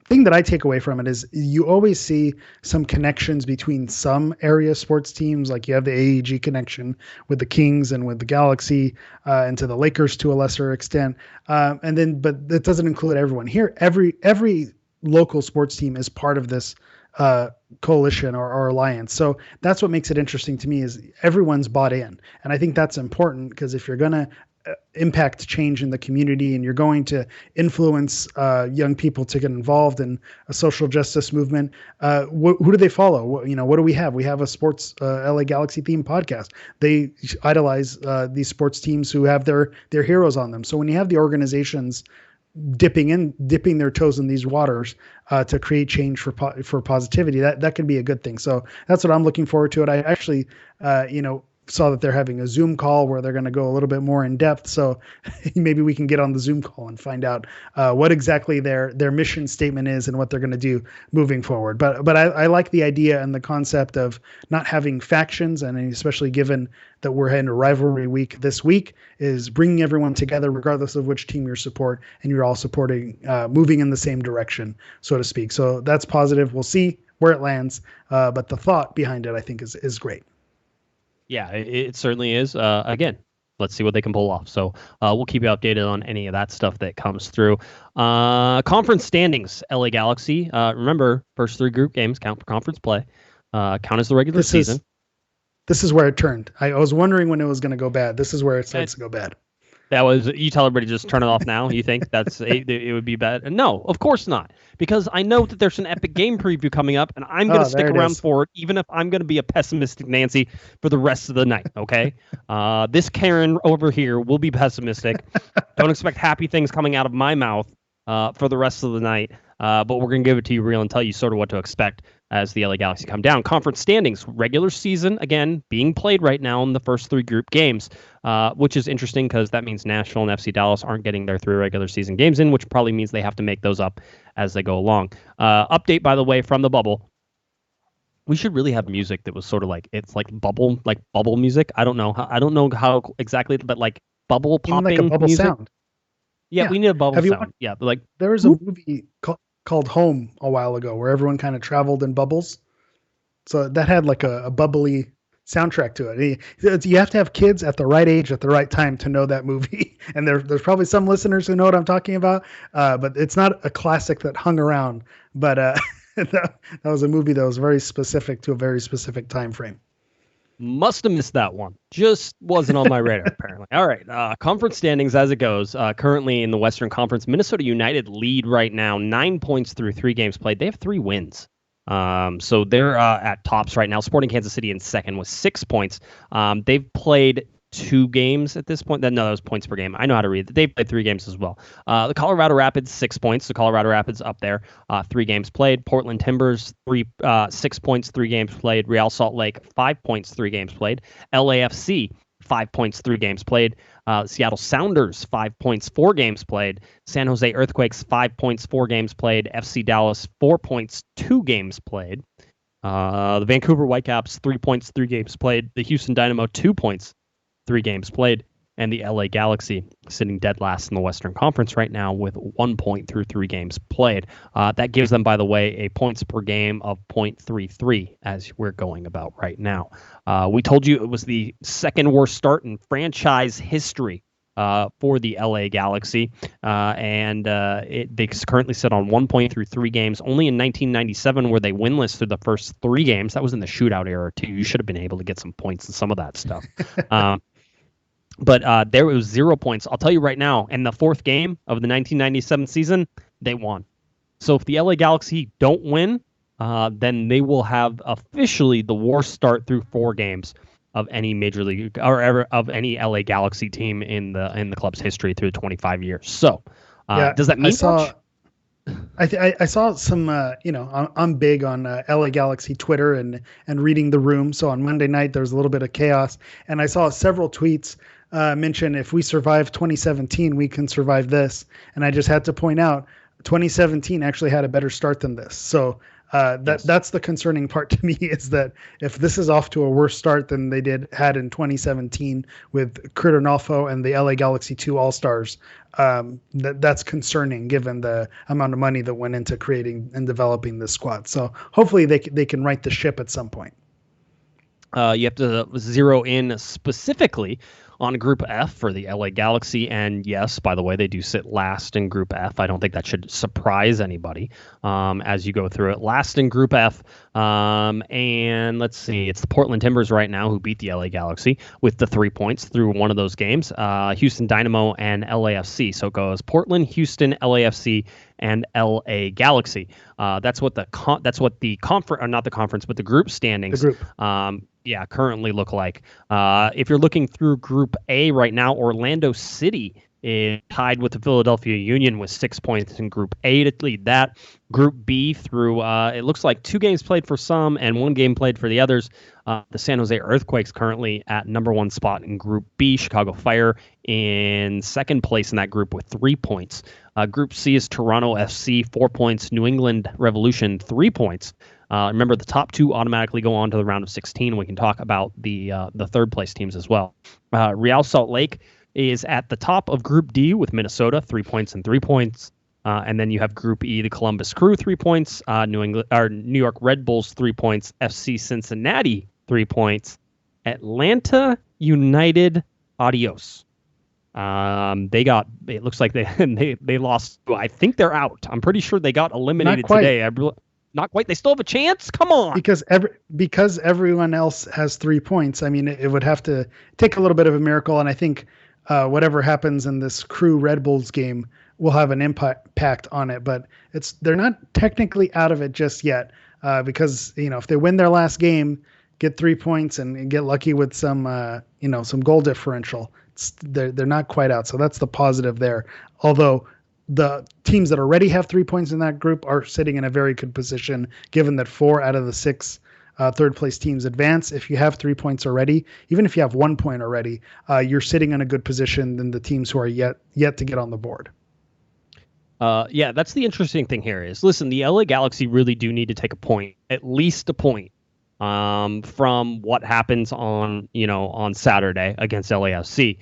thing that I take away from it is you always see some connections between some area sports teams. Like you have the AEG connection with the Kings and with the Galaxy, and to the Lakers to a lesser extent. But that doesn't include everyone here. Every local sports team is part of this coalition or alliance. So that's what makes it interesting to me, is everyone's bought in. And I think that's important, because if you're going to impact change in the community and you're going to influence young people to get involved in a social justice movement, who do they follow? What do we have? We have a sports LA Galaxy themed podcast. They idolize these sports teams who have their heroes on them. So when you have the organizations dipping their toes in these waters to create change for positivity, that could be a good thing. So that's what I'm looking forward to. It. I actually, saw that they're having a Zoom call where they're going to go a little bit more in depth. So maybe we can get on the Zoom call and find out what exactly their mission statement is and what they're going to do moving forward. But I like the idea and the concept of not having factions, and especially given that we're in a rivalry week this week, is bringing everyone together regardless of which team you support, and you're all supporting, moving in the same direction, so to speak. So that's positive. We'll see where it lands, but the thought behind it, I think, is great. Yeah, it certainly is. Again, let's see what they can pull off. So we'll keep you updated on any of that stuff that comes through. Conference standings, LA Galaxy. Remember, first 3 group games count for conference play. Count as the regular season. This is where it turned. I was wondering when it was going to go bad. This is where it starts to go bad. That was, you tell everybody just turn it off now. You think it would be bad? No, of course not. Because I know that there's an epic game preview coming up, and I'm going to stick around for it, even if I'm going to be a pessimistic Nancy for the rest of the night. Okay, this Karen over here will be pessimistic. Don't expect happy things coming out of my mouth for the rest of the night. But we're going to give it to you real and tell you sort of what to expect as the LA Galaxy come down. Conference standings, regular season, again, being played right now in the first 3 group games, which is interesting because that means Nashville and FC Dallas aren't getting their 3 regular season games in, which probably means they have to make those up as they go along. Update, by the way, from the bubble. We should really have music that was sort of like, it's like bubble music. I don't know how exactly, but like bubble popping like a bubble music. Sound. Yeah, we need a bubble sound. Yeah, like there was a movie called Home a while ago where everyone kind of traveled in bubbles. So that had like a bubbly soundtrack to it. You have to have kids at the right age at the right time to know that movie. And there's probably some listeners who know what I'm talking about, but it's not a classic that hung around. But that was a movie that was very specific to a very specific time frame. Must have missed that one. Just wasn't on my radar, apparently. All right. Conference standings as it goes. Currently in the Western Conference, Minnesota United lead right now, 9 points through 3 games played. They have 3 wins. So they're at tops right now. Sporting Kansas City in second with 6 points. They've played 2 games at this point. No, that was points per game. I know how to read. They played 3 games as well. The Colorado Rapids, 6 points. The Colorado Rapids up there, 3 games played. Portland Timbers, 6 points, 3 games played. Real Salt Lake, 5 points, 3 games played. LAFC, 5 points, 3 games played. Seattle Sounders, 5 points, 4 games played. San Jose Earthquakes, 5 points, 4 games played. FC Dallas, 4 points, 2 games played. The Vancouver Whitecaps, 3 points, 3 games played. The Houston Dynamo, 2 points, 3 games played, and the LA Galaxy sitting dead last in the Western Conference right now with 1 point through 3 games played. That gives them, by the way, a points per game of 0.33 as we're going about right now. We told you it was the second worst start in franchise history for the LA Galaxy, and they currently sit on 1 point through 3 games. Only in 1997 were they winless through the first 3 games. That was in the shootout era too. You should have been able to get some points in some of that stuff. But there was 0 points. I'll tell you right now, in the 4th game of the 1997 season, they won. So if the LA Galaxy don't win, then they will have officially the worst start through 4 games of any major league or ever of any LA Galaxy team in the club's history through 25 years. So does that mean much? I saw some, I'm big on LA Galaxy Twitter and reading the room. So on Monday night, there was a little bit of chaos, and I saw several tweets mention if we survive 2017, we can survive this. And I just had to point out 2017 actually had a better start than this. So that's the concerning part to me, is that if this is off to a worse start than they had in 2017 with Kurt Arnolfo and the LA Galaxy 2 All-Stars, that's concerning given the amount of money that went into creating and developing this squad. So hopefully they can right the ship at some point. You have to zero in specifically on Group F for the LA Galaxy. And yes, by the way, they do sit last in Group F. I don't think that should surprise anybody as you go through it. Last in Group F. And let's see, it's the Portland Timbers right now who beat the LA Galaxy with the 3 points through one of those games. Houston Dynamo and LAFC. So it goes Portland, Houston, LAFC, and LA Galaxy. That's what the conference, or not the conference, but the group standings. The group. Currently look like. If you're looking through Group A right now, Orlando City is tied with the Philadelphia Union with 6 points in Group A to lead that. Group B through, it looks like 2 games played for some and 1 game played for the others. The San Jose Earthquakes currently at number 1 spot in Group B. Chicago Fire in second place in that group with 3 points. Group C is Toronto FC, 4 points. New England Revolution, 3 points. Remember, the top 2 automatically go on to the round of 16. We can talk about the third place teams as well. Real Salt Lake is at the top of Group D with Minnesota, 3 points and 3 points. And then you have Group E, the Columbus Crew, 3 points. New York Red Bulls, 3 points. FC Cincinnati, 3 points. Atlanta United, adios. It looks like they lost. I think they're out. I'm pretty sure they got eliminated today. Not quite. They still have a chance. Come on. Because everyone else has 3 points. I mean, it would have to take a little bit of a miracle. And I think whatever happens in this Crew Red Bulls game will have an impact on it. But they're not technically out of it just yet because, if they win their last game, get 3 points and get lucky with some goal differential, they're not quite out. So that's the positive there. Although the teams that already have 3 points in that group are sitting in a very good position, given that 4 out of the 6 third place teams advance. If you have 3 points already, even if you have 1 point already, you're sitting in a good position than the teams who are yet to get on the board. Yeah, that's the interesting thing here is, listen, the LA Galaxy really do need to take a point, at least a point, from what happens on Saturday against LAFC.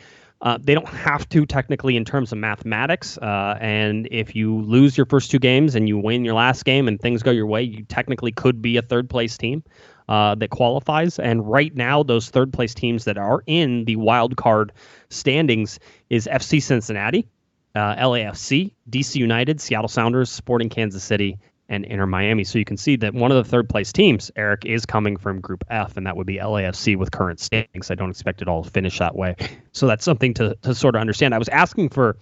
They don't have to technically in terms of mathematics. And if you lose your first 2 games and you win your last game and things go your way, you technically could be a third place team that qualifies. And right now, those third place teams that are in the wild card standings is FC Cincinnati, LAFC, DC United, Seattle Sounders, Sporting Kansas City, and Inter Miami. So you can see that one of the third place teams, Eric, is coming from Group F, and that would be LAFC with current standings. I don't expect it all to finish that way. So that's something to sort of understand. I was asking for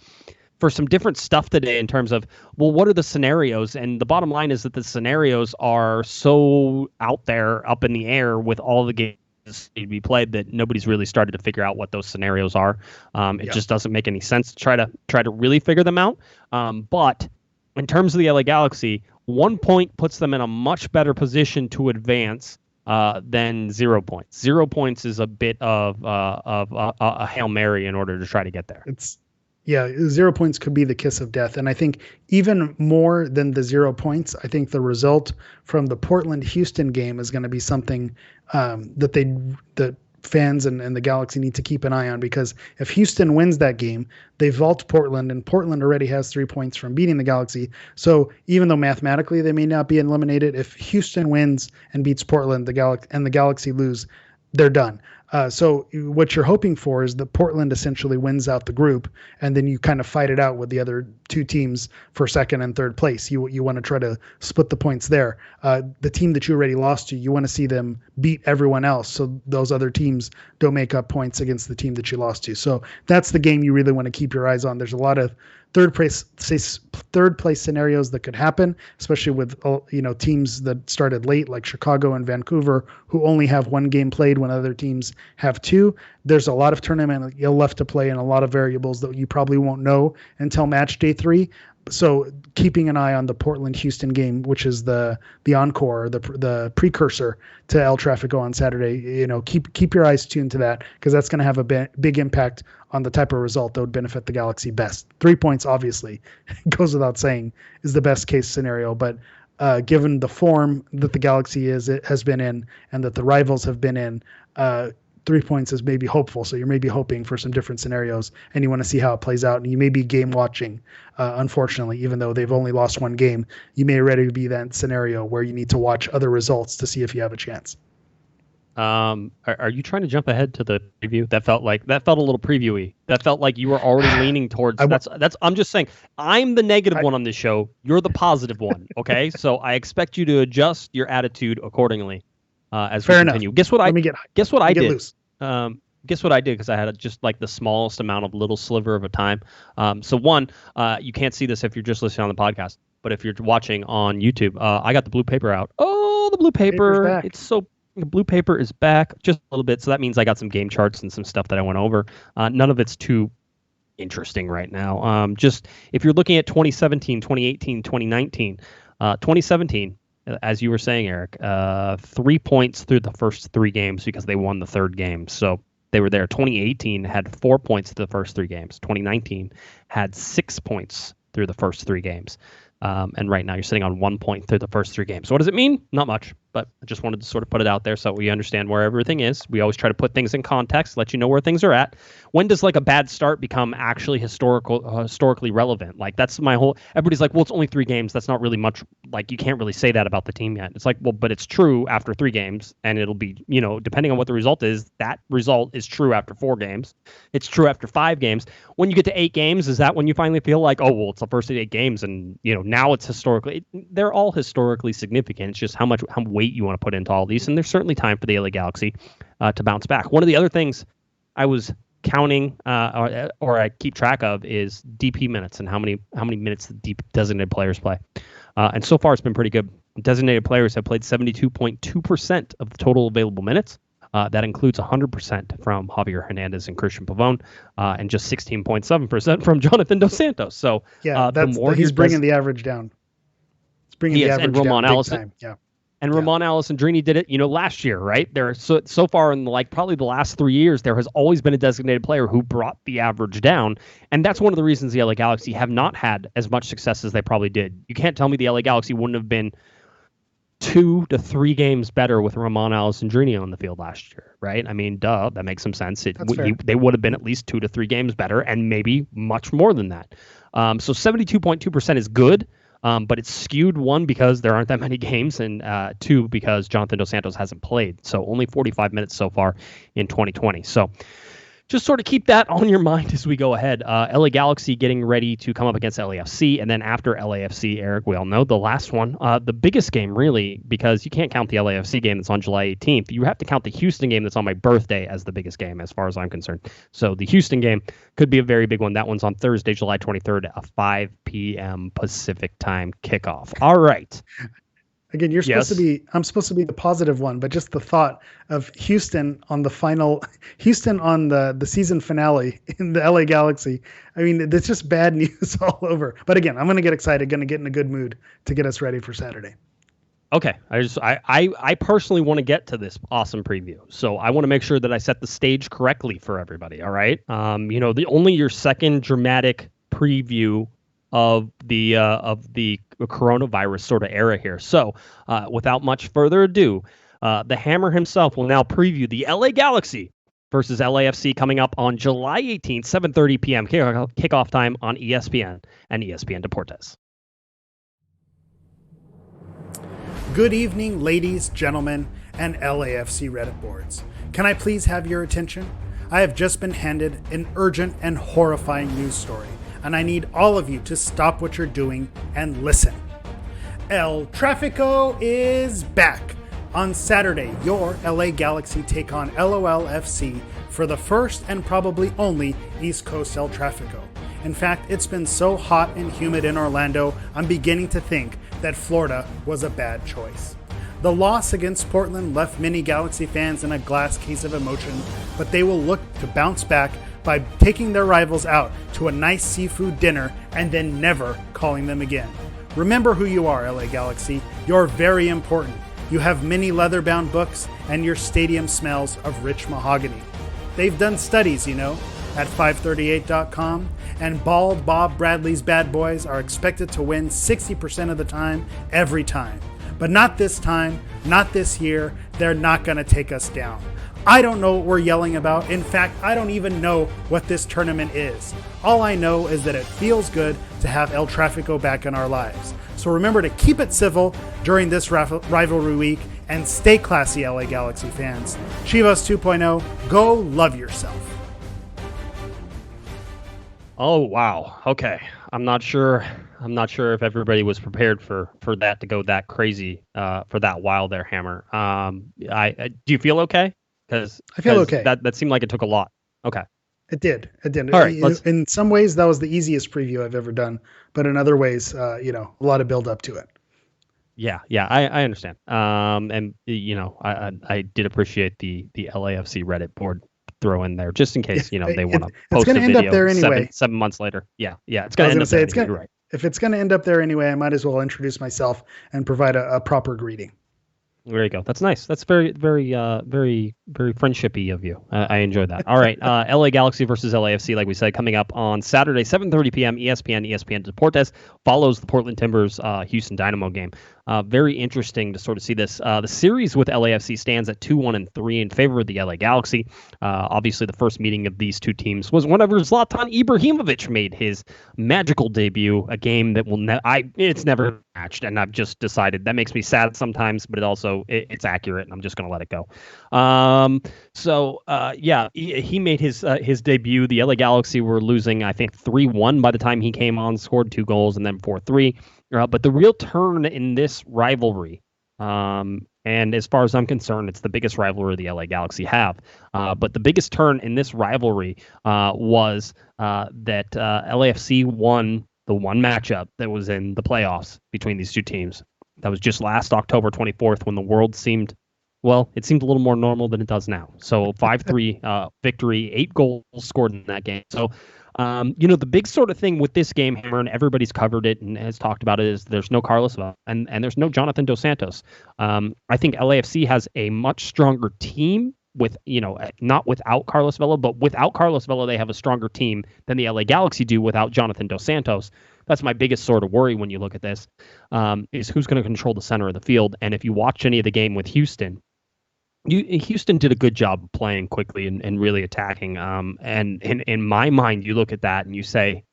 some different stuff today in terms of, well, what are the scenarios? And the bottom line is that the scenarios are so out there, up in the air with all the games to be played that nobody's really started to figure out what those scenarios are. It just doesn't make any sense to try to really figure them out. But in terms of the LA Galaxy, 1 point puts them in a much better position to advance than 0 points. 0 points is a bit of a Hail Mary in order to try to get there. 0 points could be the kiss of death. And I think even more than the 0 points, I think the result from the Portland-Houston game is going to be something that fans and the Galaxy need to keep an eye on, because if Houston wins that game, they vault Portland, and Portland already has 3 points from beating the Galaxy. So even though mathematically they may not be eliminated, if Houston wins and beats Portland, the Galaxy lose, they're done. So what you're hoping for is that Portland essentially wins out the group, and then you kind of fight it out with the other 2 teams for second and third place. You want to try to split the points there. The team that you already lost to, you want to see them beat everyone else, so those other teams don't make up points against the team that you lost to. So that's the game you really want to keep your eyes on. There's a lot of third place scenarios that could happen, especially with teams that started late like Chicago and Vancouver, who only have 1 game played when other teams have 2. There's a lot of tournament left to play and a lot of variables that you probably won't know until match day 3. So keeping an eye on the Portland-Houston game, which is the encore, the precursor to El Tráfico on Saturday, keep your eyes tuned to that, because that's going to have a big impact on the type of result that would benefit the Galaxy best. 3 points, obviously, goes without saying, is the best case scenario. But given the form that the Galaxy has been in and that the rivals have been in, 3 points is maybe hopeful. So you're maybe hoping for some different scenarios, and you want to see how it plays out. And you may be game watching, unfortunately, even though they've only lost 1 game. You may already be that scenario where you need to watch other results to see if you have a chance. Are you trying to jump ahead to the preview? That felt a little previewy. That felt like you were already leaning towards. I'm just saying, I'm the negative one on this show. You're the positive one. Okay, so I expect you to adjust your attitude accordingly. As we continue. Guess what I did? Guess what I did, because I had just like the smallest amount of little sliver of a time. So one, you can't see this if you're just listening on the podcast, but if you're watching on YouTube, I got the blue paper out. Oh, the blue paper! The blue paper is back just a little bit. So that means I got some game charts and some stuff that I went over. None of it's too interesting right now. Just if you're looking at 2017, 2018, 2019, 2017, as you were saying, Eric, 3 points through the first 3 games because they won the third game. So they were there. 2018 had 4 points through the first 3 games. 2019 had 6 points through the first 3 games. And right now you're sitting on 1 point through the first 3 games. So what does it mean? Not much, but I just wanted to sort of put it out there so we understand where everything is. We always try to put things in context, let you know where things are at. When does like a bad start become actually historically relevant? Like that's my whole, everybody's like, well, it's only 3 games. That's not really much. Like you can't really say that about the team yet. It's like, well, but it's true after 3 games and it'll be, depending on what the result is, that result is true after 4 games. It's true after 5 games. When you get to 8 games, is that when you finally feel like, oh, well, it's the first 8 games and, now it's historically, they're all historically significant. It's just how weight you want to put into all these. And there's certainly time for the LA Galaxy to bounce back. One of the other things I was counting or I keep track of is DP minutes and how many minutes the deep designated players play. And so far it's been pretty good. Designated players have played 72.2% of the total available minutes. That includes 100% from Javier Hernandez and Christian Pavón, and just 16.7% from Jonathan Dos Santos. So yeah, he's bringing the average down. It's bringing the average down big time. Yeah. And Ramon Alessandrini did it, last year, right? There, so far in probably the last 3 years, there has always been a designated player who brought the average down, and that's one of the reasons the LA Galaxy have not had as much success as they probably did. You can't tell me the LA Galaxy wouldn't have been 2 to 3 games better with Ramon Alessandrini on the field last year, right? I mean, duh, that makes some sense. They would have been at least 2 to 3 games better, and maybe much more than that. So 72.2% is good. But it's skewed, 1, because there aren't that many games, and 2, because Jonathan Dos Santos hasn't played. So only 45 minutes so far in 2020. So just sort of keep that on your mind as we go ahead. LA Galaxy getting ready to come up against LAFC. And then after LAFC, Eric, we all know the last one, the biggest game really, because you can't count the LAFC game that's on July 18th. You have to count the Houston game that's on my birthday as the biggest game as far as I'm concerned. So the Houston game could be a very big one. That one's on Thursday, July 23rd, a 5 p.m. Pacific time kickoff. All right. Again, I'm supposed to be the positive one, but just the thought of Houston on the season finale in the LA Galaxy. I mean, it's just bad news all over. But again, I'm going to get excited, going to get in a good mood to get us ready for Saturday. Okay. I personally want to get to this awesome preview. So I want to make sure that I set the stage correctly for everybody. All right. Only your second dramatic preview of the coronavirus sort of era here. So without much further ado, the Hammer himself will now preview the LA Galaxy versus LAFC coming up on July 18th, 7:30 p.m. kickoff time on ESPN and ESPN Deportes. Good evening, ladies, gentlemen, and LAFC Reddit boards. Can I please have your attention? I have just been handed an urgent and horrifying news story, and I need all of you to stop what you're doing and listen. El Tráfico is back. On Saturday, your LA Galaxy take on LOLFC for the first and probably only East Coast El Tráfico. In fact, it's been so hot and humid in Orlando, I'm beginning to think that Florida was a bad choice. The loss against Portland left many Galaxy fans in a glass case of emotion, but they will look to bounce back by taking their rivals out to a nice seafood dinner and then never calling them again. Remember who you are, LA Galaxy. You're very important. You have many leather-bound books, and your stadium smells of rich mahogany. They've done studies, at 538.com, and Bald Bob Bradley's Bad Boys are expected to win 60% of the time, every time. But not this time, not this year. They're not going to take us down. I don't know what we're yelling about. In fact, I don't even know what this tournament is. All I know is that it feels good to have El Tráfico back in our lives. So remember to keep it civil during this rivalry week and stay classy, LA Galaxy fans. Chivas 2.0, go love yourself. Oh, wow. Okay. I'm not sure if everybody was prepared for that to go that crazy, for that while there, Hammer. Do you feel okay? Because I feel okay. That seemed like it took a lot. Okay. It did. All right, in some ways, that was the easiest preview I've ever done, but in other ways, a lot of build up to it. Yeah, I understand. And I did appreciate the LAFC Reddit board throw in there just in case they want to it's post going a to end video up there anyway. seven months later. Yeah, it's going to end up there anyway. Right. If it's going to end up there anyway, I might as well introduce myself and provide a proper greeting. There you go. That's nice. That's very, very, very, very friendshipy of you. I enjoy that. All right. LA Galaxy versus LAFC, like we said, coming up on Saturday, 7:30 p.m. ESPN Deportes follows the Portland Timbers Houston Dynamo game. Very interesting to sort of see this. The series with LAFC stands at 2-1-3 in favor of the LA Galaxy. Obviously, the first meeting of these two teams was whenever Zlatan Ibrahimovic made his magical debut, a game that it's never matched, and I've just decided that makes me sad sometimes, but it's accurate, and I'm just going to let it go. He made his debut. The LA Galaxy were losing, I think, 3-1 by the time he came on, scored 2 goals, and then 4-3. But the real turn in this rivalry, and as far as I'm concerned, it's the biggest rivalry the LA Galaxy have. But the biggest turn in this rivalry was that LAFC won the one matchup that was in the playoffs between these two teams. That was just last October 24th when the world seemed a little more normal than it does now. So 5-3 victory, 8 goals scored in that game. So, the big sort of thing with this game, Hammer, and everybody's covered it and has talked about it, is there's no Carlos Vela and there's no Jonathan Dos Santos. I think LAFC has a much stronger team with, not without Carlos Vela, but without Carlos Vela, they have a stronger team than the LA Galaxy do without Jonathan Dos Santos. That's my biggest sort of worry when you look at this, is who's going to control the center of the field. And if you watch any of the game with Houston, Houston did a good job of playing quickly and really attacking. And in my mind, you look at that and you say,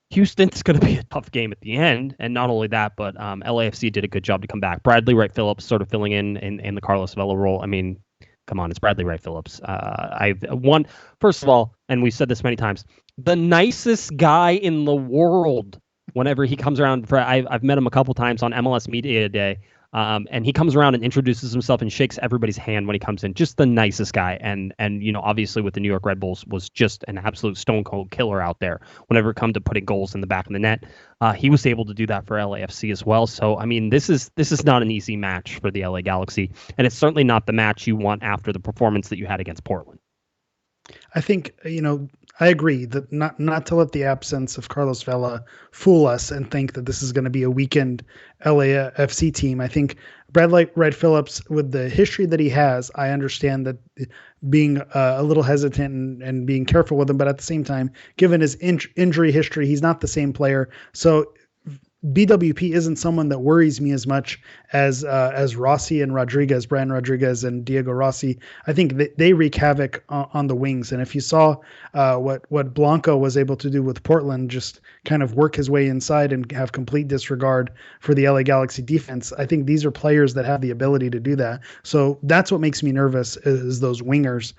Houston's going to be a tough game at the end. And not only that, but LAFC did a good job to come back. Bradley Wright Phillips sort of filling in the Carlos Vela role. I mean, come on, it's Bradley Wright Phillips. First of all, and we've said this many times, the nicest guy in the world. Whenever he comes around, I've met him a couple times on MLS Media Day. And he comes around and introduces himself and shakes everybody's hand when he comes in. Just the nicest guy. And obviously with the New York Red Bulls was just an absolute stone cold killer out there. Whenever it come to putting goals in the back of the net, he was able to do that for LAFC as well. So, I mean, this is not an easy match for the LA Galaxy. And it's certainly not the match you want after the performance that you had against Portland. I think, I agree that not to let the absence of Carlos Vela fool us and think that this is going to be a weakened LAFC team. I think Bradley Wright Phillips, with the history that he has, I understand that being a little hesitant and being careful with him, but at the same time, given his injury history, he's not the same player. So BWP isn't someone that worries me as much as Rossi and Rodriguez, Brian Rodriguez and Diego Rossi. I think they wreak havoc on the wings. And if you saw what Blanco was able to do with Portland, just kind of work his way inside and have complete disregard for the LA Galaxy defense, I think these are players that have the ability to do that. So that's what makes me nervous is those wingers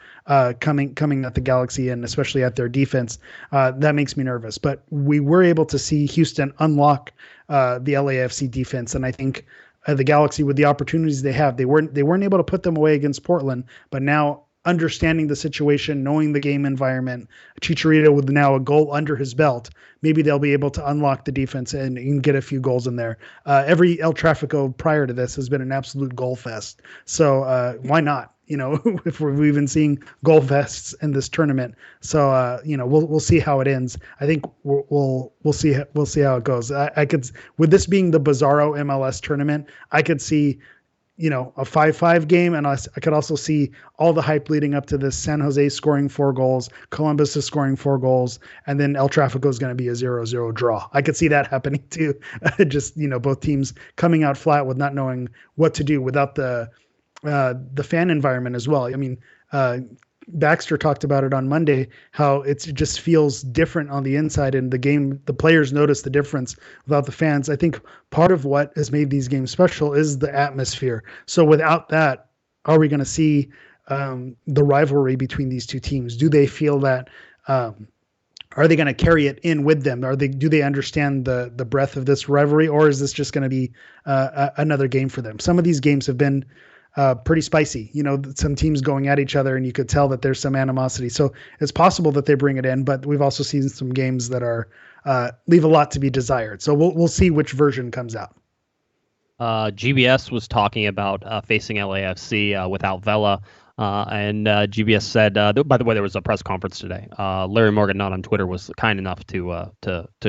coming at the Galaxy and especially at their defense. That makes me nervous. But we were able to see Houston unlock the LAFC defense, and I think the Galaxy, with the opportunities they have, they weren't able to put them away against Portland. But now, understanding the situation, knowing the game environment, Chicharito with now a goal under his belt, maybe they'll be able to unlock the defense and get a few goals in there. Every El Tráfico prior to this has been an absolute goal fest. So why not? If we've been seeing goal fests in this tournament. So we'll see how it ends. I think we'll see how it goes. I could, with this being the Bizarro MLS tournament, I could see a 5-5 game, and I could also see all the hype leading up to this. San Jose scoring 4 goals, Columbus is scoring 4 goals, and then El Tráfico is going to be a 0-0 draw. I could see that happening too. Just both teams coming out flat with not knowing what to do without the fan environment as well. I mean, Baxter talked about it on Monday, how it just feels different on the inside in the game. The players notice the difference without the fans. I think part of what has made these games special is the atmosphere. So without that, are we going to see the rivalry between these two teams? Do they feel that, are they going to carry it in with them? Do they understand the breadth of this rivalry, or is this just going to be another game for them? Some of these games have been pretty spicy, some teams going at each other, and you could tell that there's some animosity. So it's possible that they bring it in, but we've also seen some games that are leave a lot to be desired. So we'll see which version comes out. GBS was talking about facing LAFC without Vela. And GBS said, by the way, there was a press conference today. Larry Morgan, not on Twitter, was kind enough to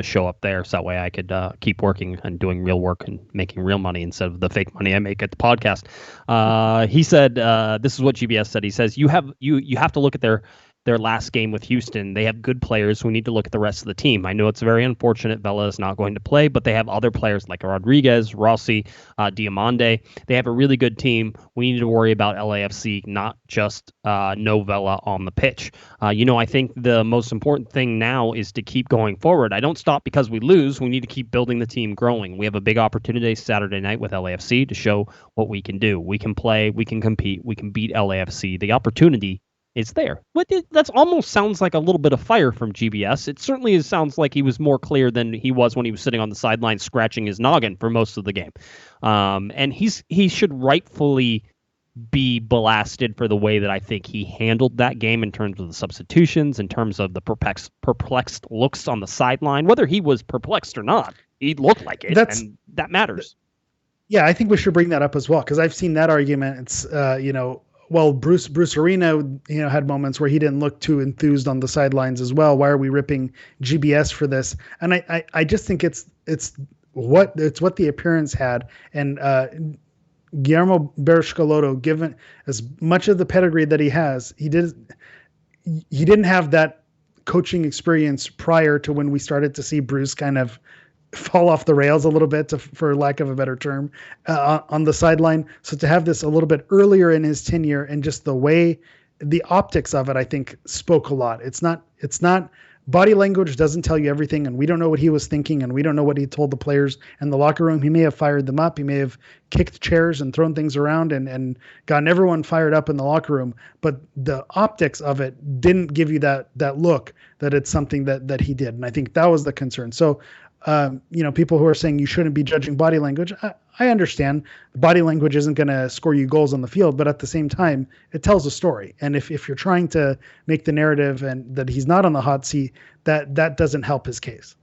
show up there, so that way I could keep working and doing real work and making real money instead of the fake money I make at the podcast. He said, this is what GBS said. He says, you have to look at their last game with Houston. They have good players. We need to look at the rest of the team. I know it's very unfortunate Vela is not going to play, but they have other players like Rodriguez, Rossi, Diamande. They have a really good team. We need to worry about LAFC, not just no Vela on the pitch. I think the most important thing now is to keep going forward. I don't stop because we lose. We need to keep building the team growing. We have a big opportunity Saturday night with LAFC to show what we can do. We can play, we can compete, we can beat LAFC. The opportunity is there. But that almost sounds like a little bit of fire from GBS. It certainly sounds like he was more clear than he was when he was sitting on the sideline scratching his noggin for most of the game. And he should rightfully be blasted for the way that I think he handled that game in terms of the substitutions, in terms of the perplexed looks on the sideline. Whether he was perplexed or not, he looked like it, and that matters. Yeah, I think we should bring that up as well, because I've seen that argument. It's well, Bruce Arena, had moments where he didn't look too enthused on the sidelines as well. Why are we ripping GBS for this? And I just think it's what the appearance had. And Guillermo Berlusconi, given as much of the pedigree that he has, he didn't have that coaching experience prior to when we started to see Bruce kind of fall off the rails a little bit, for lack of a better term, on the sideline. So to have this a little bit earlier in his tenure, and just the optics of it, I think spoke a lot. It's not body language doesn't tell you everything, and we don't know what he was thinking, and we don't know what he told the players in the locker room. He may have fired them up. He may have kicked chairs and thrown things around and gotten everyone fired up in the locker room. But the optics of it didn't give you that look that it's something that he did. And I think that was the concern. So, people who are saying you shouldn't be judging body language, I understand body language isn't going to score you goals on the field, but at the same time, it tells a story. And if you're trying to make the narrative and that he's not on the hot seat, that doesn't help his case.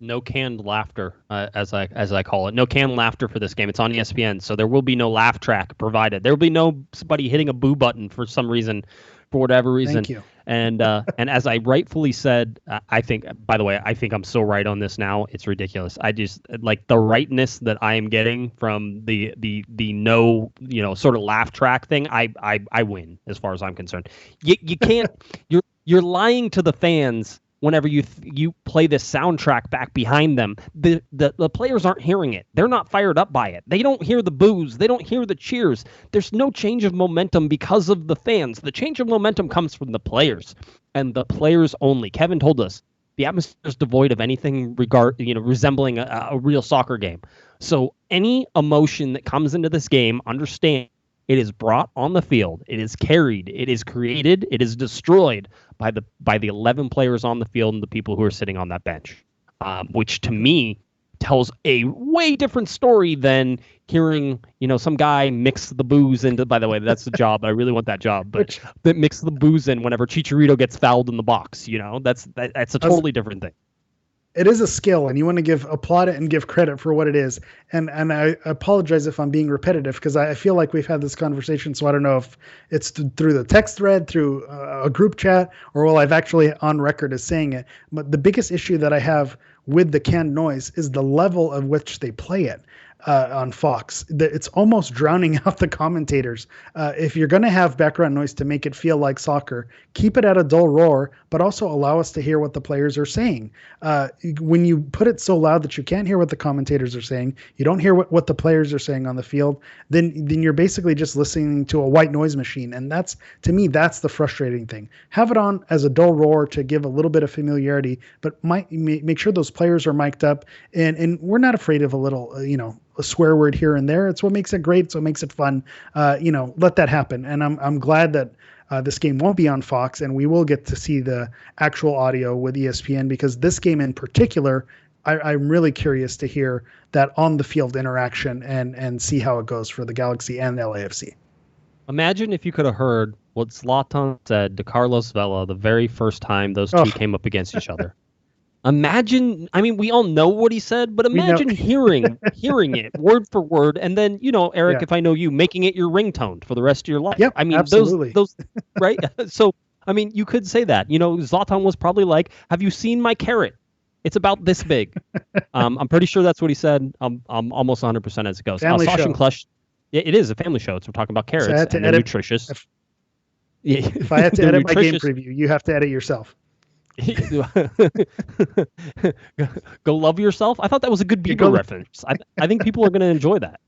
No canned laughter, as I call it. No canned laughter for this game. It's on ESPN, so there will be no laugh track provided. There will be nobody hitting a boo button for some reason, for whatever reason. Thank you. And as I rightfully said, I think I'm so right on this now. It's ridiculous. I just like the rightness that I am getting from the no, sort of laugh track thing. I win as far as I'm concerned. You can't. You're lying to the fans whenever you play this soundtrack back behind them. The players aren't hearing it. They're not fired up by it. They don't hear the boos. They don't hear the cheers. There's no change of momentum because of the fans. The change of momentum comes from the players, and the players only. Kevin told us the atmosphere is devoid of anything resembling a real soccer game. So any emotion that comes into this game, understand it is brought on the field. It is carried. It is created. It is destroyed by the 11 players on the field and the people who are sitting on that bench, which to me tells a way different story than hearing some guy mix the booze into. By the way, that's the job. I really want that job, but that mix the booze in whenever Chicharito gets fouled in the box. That's a totally different thing. It is a skill, and you want to applaud it and give credit for what it is. And I apologize if I'm being repetitive, because I feel like we've had this conversation, so I don't know if it's through the text thread, through a group chat, or I've actually on record as saying it. But the biggest issue that I have with the canned noise is the level of which they play it. On Fox, it's almost drowning out the commentators. If you're going to have background noise to make it feel like soccer, keep it at a dull roar, but also allow us to hear what the players are saying. When you put it so loud that you can't hear what the commentators are saying, you don't hear what the players are saying on the field, then you're basically just listening to a white noise machine. And to me, that's the frustrating thing. Have it on as a dull roar to give a little bit of familiarity, but make sure those players are mic'd up, and we're not afraid of a little, a swear word here and there. It's what makes it great. It's what makes it fun. Let that happen. And I'm glad that this game won't be on Fox, and we will get to see the actual audio with ESPN, because this game in particular, I'm really curious to hear that on the field interaction and see how it goes for the Galaxy and LAFC. Imagine if you could have heard what Zlatan said to Carlos Vela the very first time those two came up against each other. Imagine, I mean, we all know what he said, but imagine hearing it word for word, and then, Eric, if I know you, making it your ringtone for the rest of your life. Yep, I mean, absolutely. those, right? So, I mean, you could say that. Zlatan was probably like, "Have you seen my carrot? It's about this big." I'm pretty sure that's what he said. I'm almost 100% as it goes. Family show. Klush, it is a family show. We're talking about carrots, and they're nutritious. If I had to edit my game preview, you have to edit yourself. Go love yourself. I thought that was a good Bieber reference. I think people are going to enjoy that.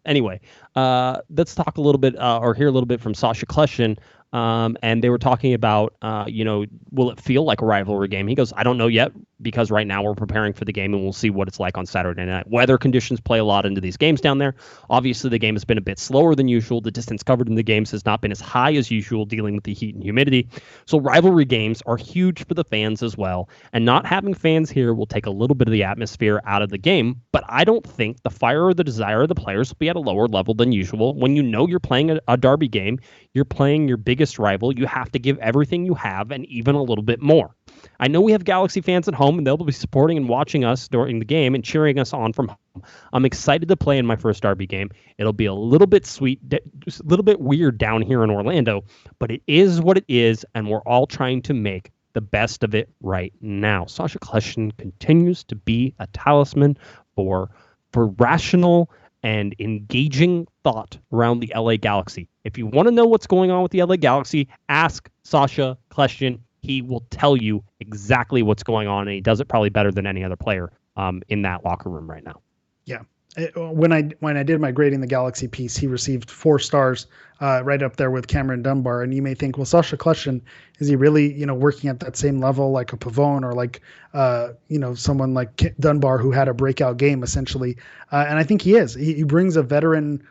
Anyway, let's talk a little bit or hear a little bit from Sasha Kleshin. And they were talking about, will it feel like a rivalry game? He goes, I don't know yet, because right now we're preparing for the game and we'll see what it's like on Saturday night. Weather conditions play a lot into these games down there. Obviously, the game has been a bit slower than usual. The distance covered in the games has not been as high as usual, dealing with the heat and humidity. So rivalry games are huge for the fans as well. And not having fans here will take a little bit of the atmosphere out of the game. But I don't think the fire or the desire of the players will be at a lower level than usual. When you're playing a derby game, you're playing your biggest rival. You have to give everything you have and even a little bit more. I know we have Galaxy fans at home, and they'll be supporting and watching us during the game and cheering us on from home. I'm excited to play in my first derby game. It'll be a little bit a little bit weird down here in Orlando, but it is what it is, and we're all trying to make the best of it right now. Sasha Kleshin continues to be a talisman for rational and engaging thought around the LA Galaxy. If you want to know what's going on with the LA Galaxy, ask Sasha Kleshin. He will tell you exactly what's going on, and he does it probably better than any other player in that locker room right now. Yeah. When I did my grading the Galaxy piece, he received 4 stars, right up there with Cameron Dunbar. And you may think, well, Sasha Kleshin, is he really, working at that same level like a Pavone or like, someone like Dunbar who had a breakout game essentially? And I think he is. He brings a veteran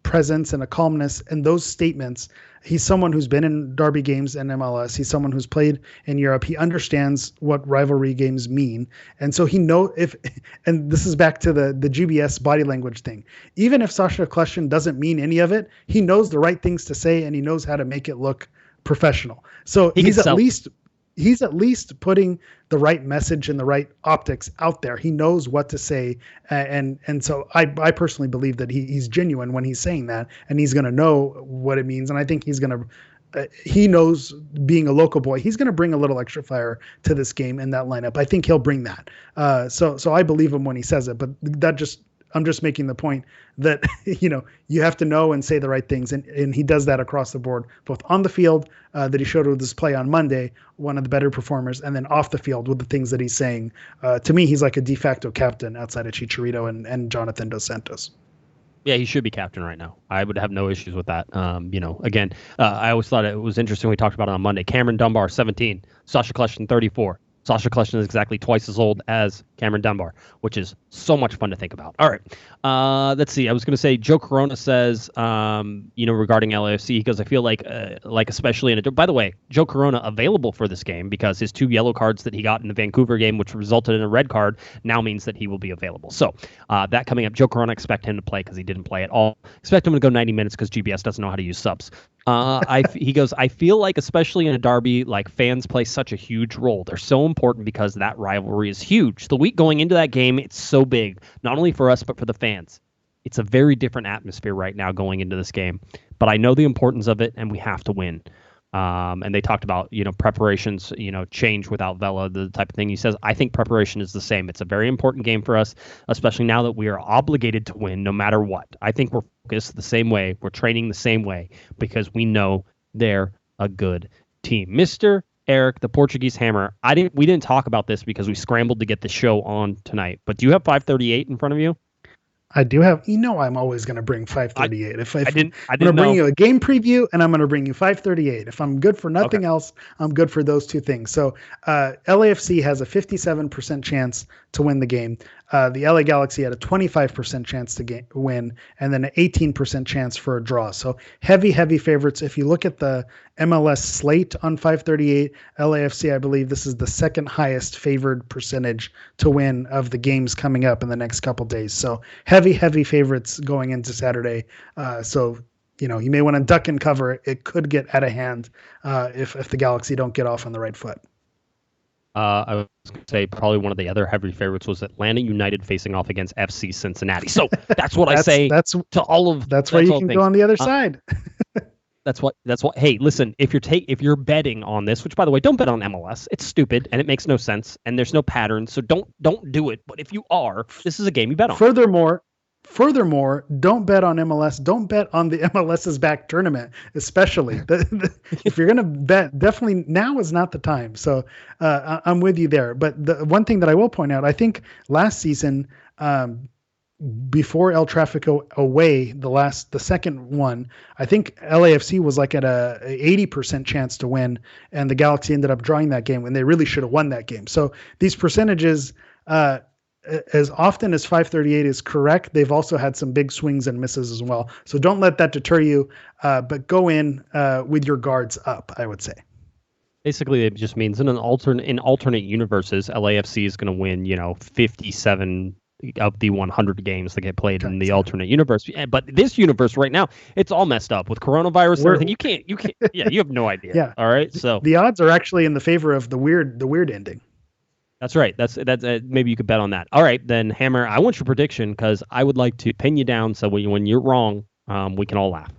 presence and a calmness, and those statements. He's someone who's been in derby games and MLS. He's someone who's played in Europe. He understands what rivalry games mean. And so and this is back to the GBS body language thing. Even if Sasha Kleshin doesn't mean any of it, he knows the right things to say and he knows how to make it look professional. So he's at least putting the right message and the right optics out there. He knows what to say. And so I personally believe that he's genuine when he's saying that, and he's going to know what it means. And I think he knows, being a local boy, he's going to bring a little extra fire to this game in that lineup. I think he'll bring that. So I believe him when he says it, but I'm just making the point that, you have to know and say the right things. And he does that across the board, both on the field, that he showed with his play on Monday, one of the better performers, and then off the field with the things that he's saying. To me, he's like a de facto captain outside of Chicharito and Jonathan Dos Santos. Yeah, he should be captain right now. I would have no issues with that. Again, I always thought it was interesting. We talked about it on Monday. Cameron Dunbar, 17. Sasha Kleshin, 34. Sasha Kleshin is exactly twice as old as Cameron Dunbar, which is so much fun to think about. All right. Let's see. I was going to say, Joe Corona says, regarding LAFC, he goes, I feel like especially by the way, Joe Corona available for this game because his 2 yellow cards that he got in the Vancouver game, which resulted in a red card, now means that he will be available. So that coming up, Joe Corona, expect him to play because he didn't play at all. Expect him to go 90 minutes because GBS doesn't know how to use subs. He goes, I feel like, especially in a derby, like fans play such a huge role. They're so important because that rivalry is huge. The week going into that game, it's so big, not only for us, but for the fans. It's a very different atmosphere right now going into this game, but I know the importance of it and we have to win. And they talked about, preparations, change without Vela, the type of thing. He says, I think preparation is the same. It's a very important game for us, especially now that we are obligated to win no matter what. I think we're focused the same way. We're training the same way because we know they're a good team. Mr. Eric, the Portuguese Hammer. We didn't talk about this because we scrambled to get the show on tonight, but do you have 538 in front of you? I do have, I'm always going to bring 538. I'm going to bring you a game preview and I'm going to bring you 538. If I'm good for nothing else, I'm good for those 2 things. So LAFC has a 57% chance to win the game. The LA Galaxy had a 25% chance to win, and then an 18% chance for a draw. So heavy favorites. If you look at the MLS slate on 538, LAFC, I believe this is the second highest favored percentage to win of the games coming up in the next couple days. So heavy favorites going into Saturday. You may want to duck and cover. It could get out of hand if the Galaxy don't get off on the right foot. I was going to say probably one of the other heavy favorites was Atlanta United facing off against FC Cincinnati. So that's what I say to all of. That's where you can go on the other side. That's what. Hey, listen, if you're betting on this, which by the way, don't bet on MLS. It's stupid and it makes no sense and there's no pattern. So don't do it. But if you are, this is a game you bet on. Furthermore, don't bet on MLS. Don't bet on the MLS's back tournament, especially. If you're going to bet, definitely now is not the time. So I'm with you there. But the one thing that I will point out, I think last season, before El Tráfico away, the second one, I think LAFC was like at a 80% chance to win, and the Galaxy ended up drawing that game when they really should have won that game. So these percentages, as often as 538 is correct, they've also had some big swings and misses as well. So don't let that deter you, but go in with your guards up, I would say. Basically, it just means in alternate universes, LAFC is going to win, 57 of the 100 games that get played in the alternate universe. But this universe right now, it's all messed up with coronavirus and everything. You can't, you have no idea. Yeah. All right. So the odds are actually in the favor of the weird ending. That's right. That's maybe you could bet on that. All right, then Hammer, I want your prediction because I would like to pin you down so when you're wrong, we can all laugh.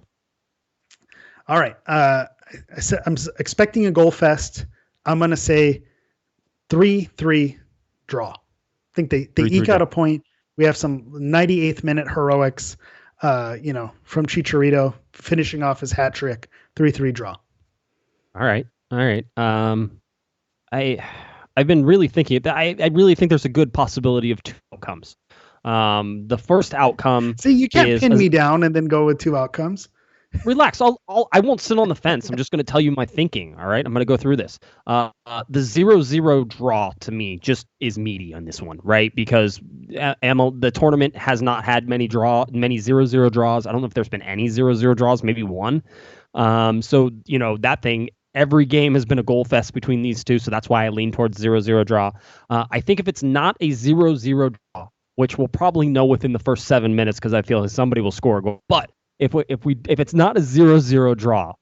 All right. I'm expecting a goal fest. I'm going to say 3-3 draw. I think they eke out a point. We have some 98th minute heroics, from Chicharito finishing off his hat trick. 3-3 draw. All right. I've been really thinking that I really think there's a good possibility of two outcomes. The first outcome. See, you can't pin me down and then go with two outcomes. Relax. I won't sit on the fence. I'm just going to tell you my thinking. All right. I'm going to go through this. The 0-0 draw to me just is meaty on this one, right? Because the tournament has not had many 0-0 draws. I don't know if there's been any 0-0 draws, maybe one. So that thing. Every game has been a goal fest between these two, so that's why I lean towards 0-0 draw. I think if it's not a 0-0 draw, which we'll probably know within the first 7 minutes because I feel like somebody will score a goal. But if it's not a 0-0 draw,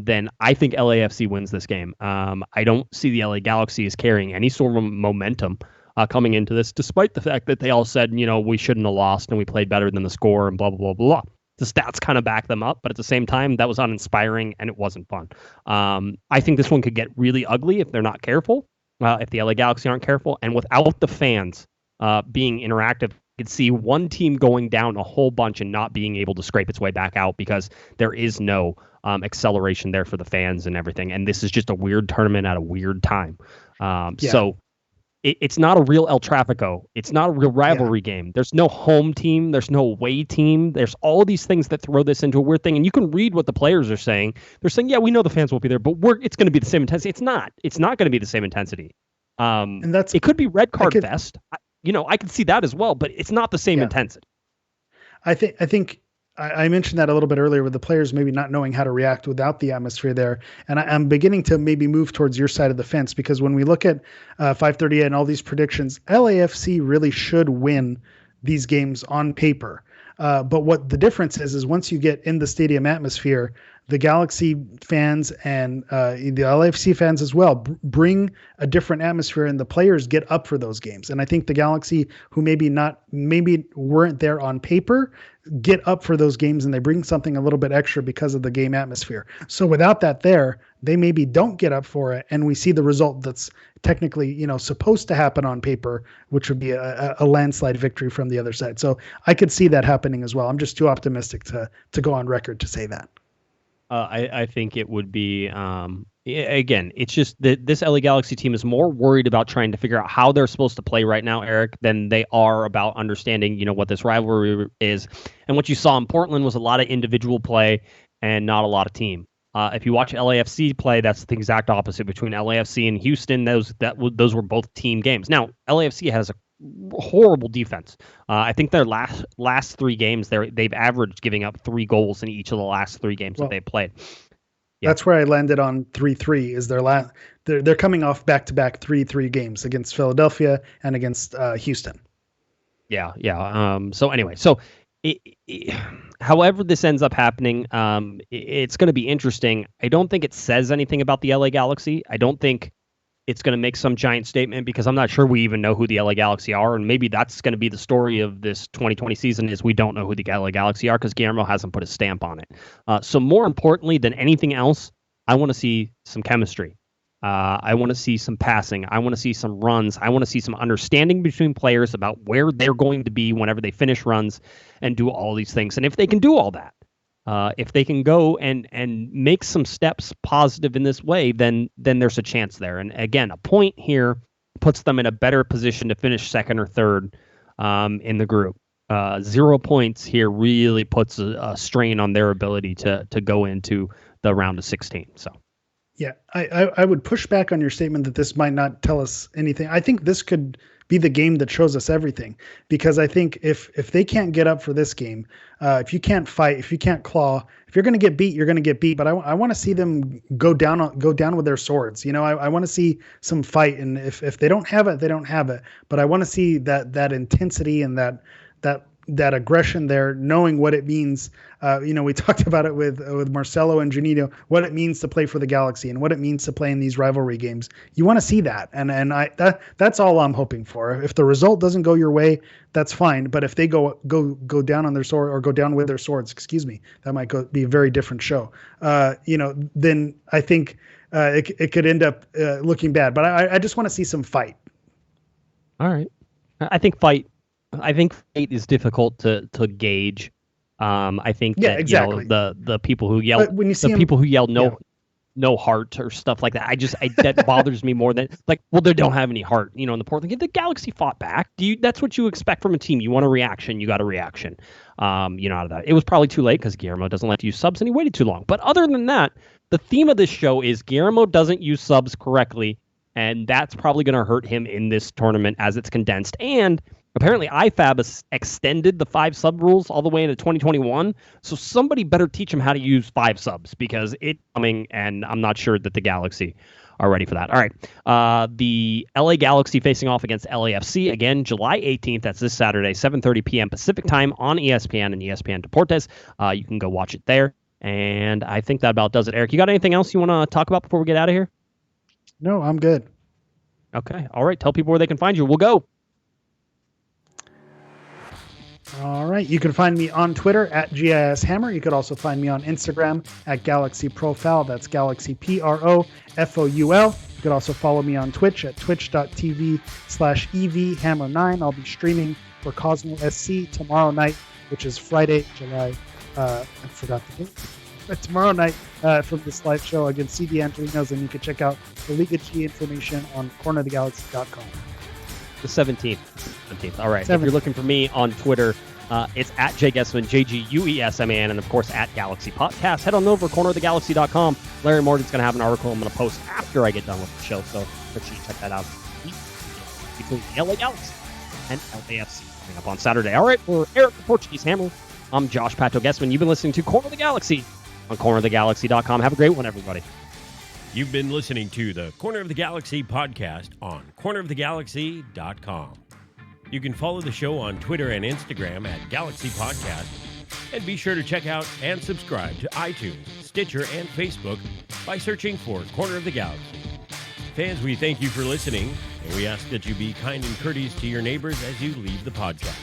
then I think LAFC wins this game. I don't see the LA Galaxy as carrying any sort of momentum coming into this, despite the fact that they all said, we shouldn't have lost and we played better than the score and blah, blah, blah, blah. The stats kind of back them up, but at the same time, that was uninspiring and it wasn't fun. I think this one could get really ugly if they're not careful, if the LA Galaxy aren't careful. And without the fans being interactive, you could see one team going down a whole bunch and not being able to scrape its way back out because there is no acceleration there for the fans and everything. And this is just a weird tournament at a weird time. So it's not a real El Tráfico. It's not a real rivalry game. There's no home team. There's no away team. There's all these things that throw this into a weird thing. And you can read what the players are saying. They're saying, yeah, we know the fans won't be there, but it's going to be the same intensity. It's not. It's not going to be the same intensity. And it could be red card fest. I could see that as well, but it's not the same intensity. I think I mentioned that a little bit earlier with the players maybe not knowing how to react without the atmosphere there. And I'm beginning to maybe move towards your side of the fence because when we look at 538 and all these predictions, LAFC really should win these games on paper. But what the difference is once you get in the stadium atmosphere, the Galaxy fans and the LAFC fans as well bring a different atmosphere, and the players get up for those games. And I think the Galaxy, who maybe weren't there on paper, get up for those games, and they bring something a little bit extra because of the game atmosphere. So without that there, they maybe don't get up for it, and we see the result that's technically, supposed to happen on paper, which would be a landslide victory from the other side. So I could see that happening as well. I'm just too optimistic to go on record to say that. I think it would be, again, it's just that this LA Galaxy team is more worried about trying to figure out how they're supposed to play right now, Eric, than they are about understanding, what this rivalry is. And what you saw in Portland was a lot of individual play and not a lot of team. If you watch LAFC play, that's the exact opposite between LAFC and Houston. Those were both team games. Now, LAFC has a horrible defense. I think their last 3 games, they've averaged giving up 3 goals in each of the last 3 games that they've played. Yeah. That's where I landed on 3-3. Is their last? They're coming off back-to-back 3-3 games against Philadelphia and against Houston. Yeah. So anyway, however this ends up happening, it's going to be interesting. I don't think it says anything about the LA Galaxy. I don't think it's going to make some giant statement, because I'm not sure we even know who the LA Galaxy are, and maybe that's going to be the story of this 2020 season, is we don't know who the LA Galaxy are because Guillermo hasn't put a stamp on it. So more importantly than anything else, I want to see some chemistry. I want to see some passing. I want to see some runs. I want to see some understanding between players about where they're going to be whenever they finish runs and do all these things. And if they can do all that, if they can go and make some steps positive in this way, then there's a chance there. And again, a point here puts them in a better position to finish second or third in the group. 0 points here really puts a strain on their ability to go into the round of 16. So. Yeah, I would push back on your statement that this might not tell us anything. I think this could be the game that shows us everything, because I think if they can't get up for this game, if you can't fight, if you can't claw, if you're going to get beat, you're going to get beat. But I want to see them go down with their swords. I want to see some fight, and if they don't have it, they don't have it. But I want to see that intensity and that aggression there, knowing what it means. We talked about it with Marcelo and Janino, what it means to play for the Galaxy and what it means to play in these rivalry games. You want to see that. And that's all I'm hoping for. If the result doesn't go your way, that's fine. But if they go down on their sword, or go down with their swords, that might be a very different show. Then I think it could end up looking bad. But I just want to see some fight. All right. I think fight is difficult to gauge. I think that exactly. The people who yell, when you see people who yell no heart or stuff like that, that bothers me more than they don't have any heart. In the Portland game, the Galaxy fought back. That's what you expect from a team. You want a reaction, you got a reaction. Out of that, it was probably too late because Guillermo doesn't like to use subs and he waited too long. But other than that, the theme of this show is Guillermo doesn't use subs correctly, and that's probably going to hurt him in this tournament as it's condensed. And apparently, IFAB has extended the 5 sub rules all the way into 2021. So somebody better teach him how to use 5 subs, because it's coming, and I'm not sure that the Galaxy are ready for that. All right. The LA Galaxy facing off against LAFC again, July 18th. That's this Saturday, 7:30 p.m. Pacific time on ESPN and ESPN Deportes. You can go watch it there. And I think that about does it. Eric, you got anything else you want to talk about before we get out of here? No, I'm good. Okay. All right. Tell people where they can find you. We'll go. All right. You can find me on Twitter at GISHammer. You could also find me on Instagram at Galaxy Profile. That's Galaxy PROFOUL. You could also follow me on Twitch at twitch.tv/EVHammer9. I'll be streaming for Cosmo SC tomorrow night, which is Friday, July. I forgot the date. But tomorrow night from this live show against CD Angelinos, and you can check out the Liga G information on cornerofthegalaxy.com. The 17th. All right. 17th. If you're looking for me on Twitter, it's at Guesman, JGUESMAN, and of course at Galaxy Podcast. Head on over to cornerofthegalaxy.com. Larry Morgan's going to have an article I'm going to post after I get done with the show, so make sure you check that out. Between the LA Galaxy and LAFC coming up on Saturday. All right, for Eric the Portuguese Hammer, I'm Josh Pato Guesman. You've been listening to Corner of the Galaxy on cornerofthegalaxy.com. Have a great one, everybody. You've been listening to the Corner of the Galaxy podcast on cornerofthegalaxy.com. You can follow the show on Twitter and Instagram at Galaxy Podcast, and be sure to check out and subscribe to iTunes, Stitcher, and Facebook by searching for Corner of the Galaxy. Fans, we thank you for listening, and we ask that you be kind and courteous to your neighbors as you leave the podcast.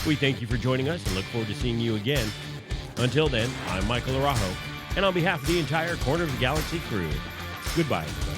We thank you for joining us and look forward to seeing you again. Until then, I'm Michael Araujo, and on behalf of the entire Corner of the Galaxy crew, goodbye, everybody.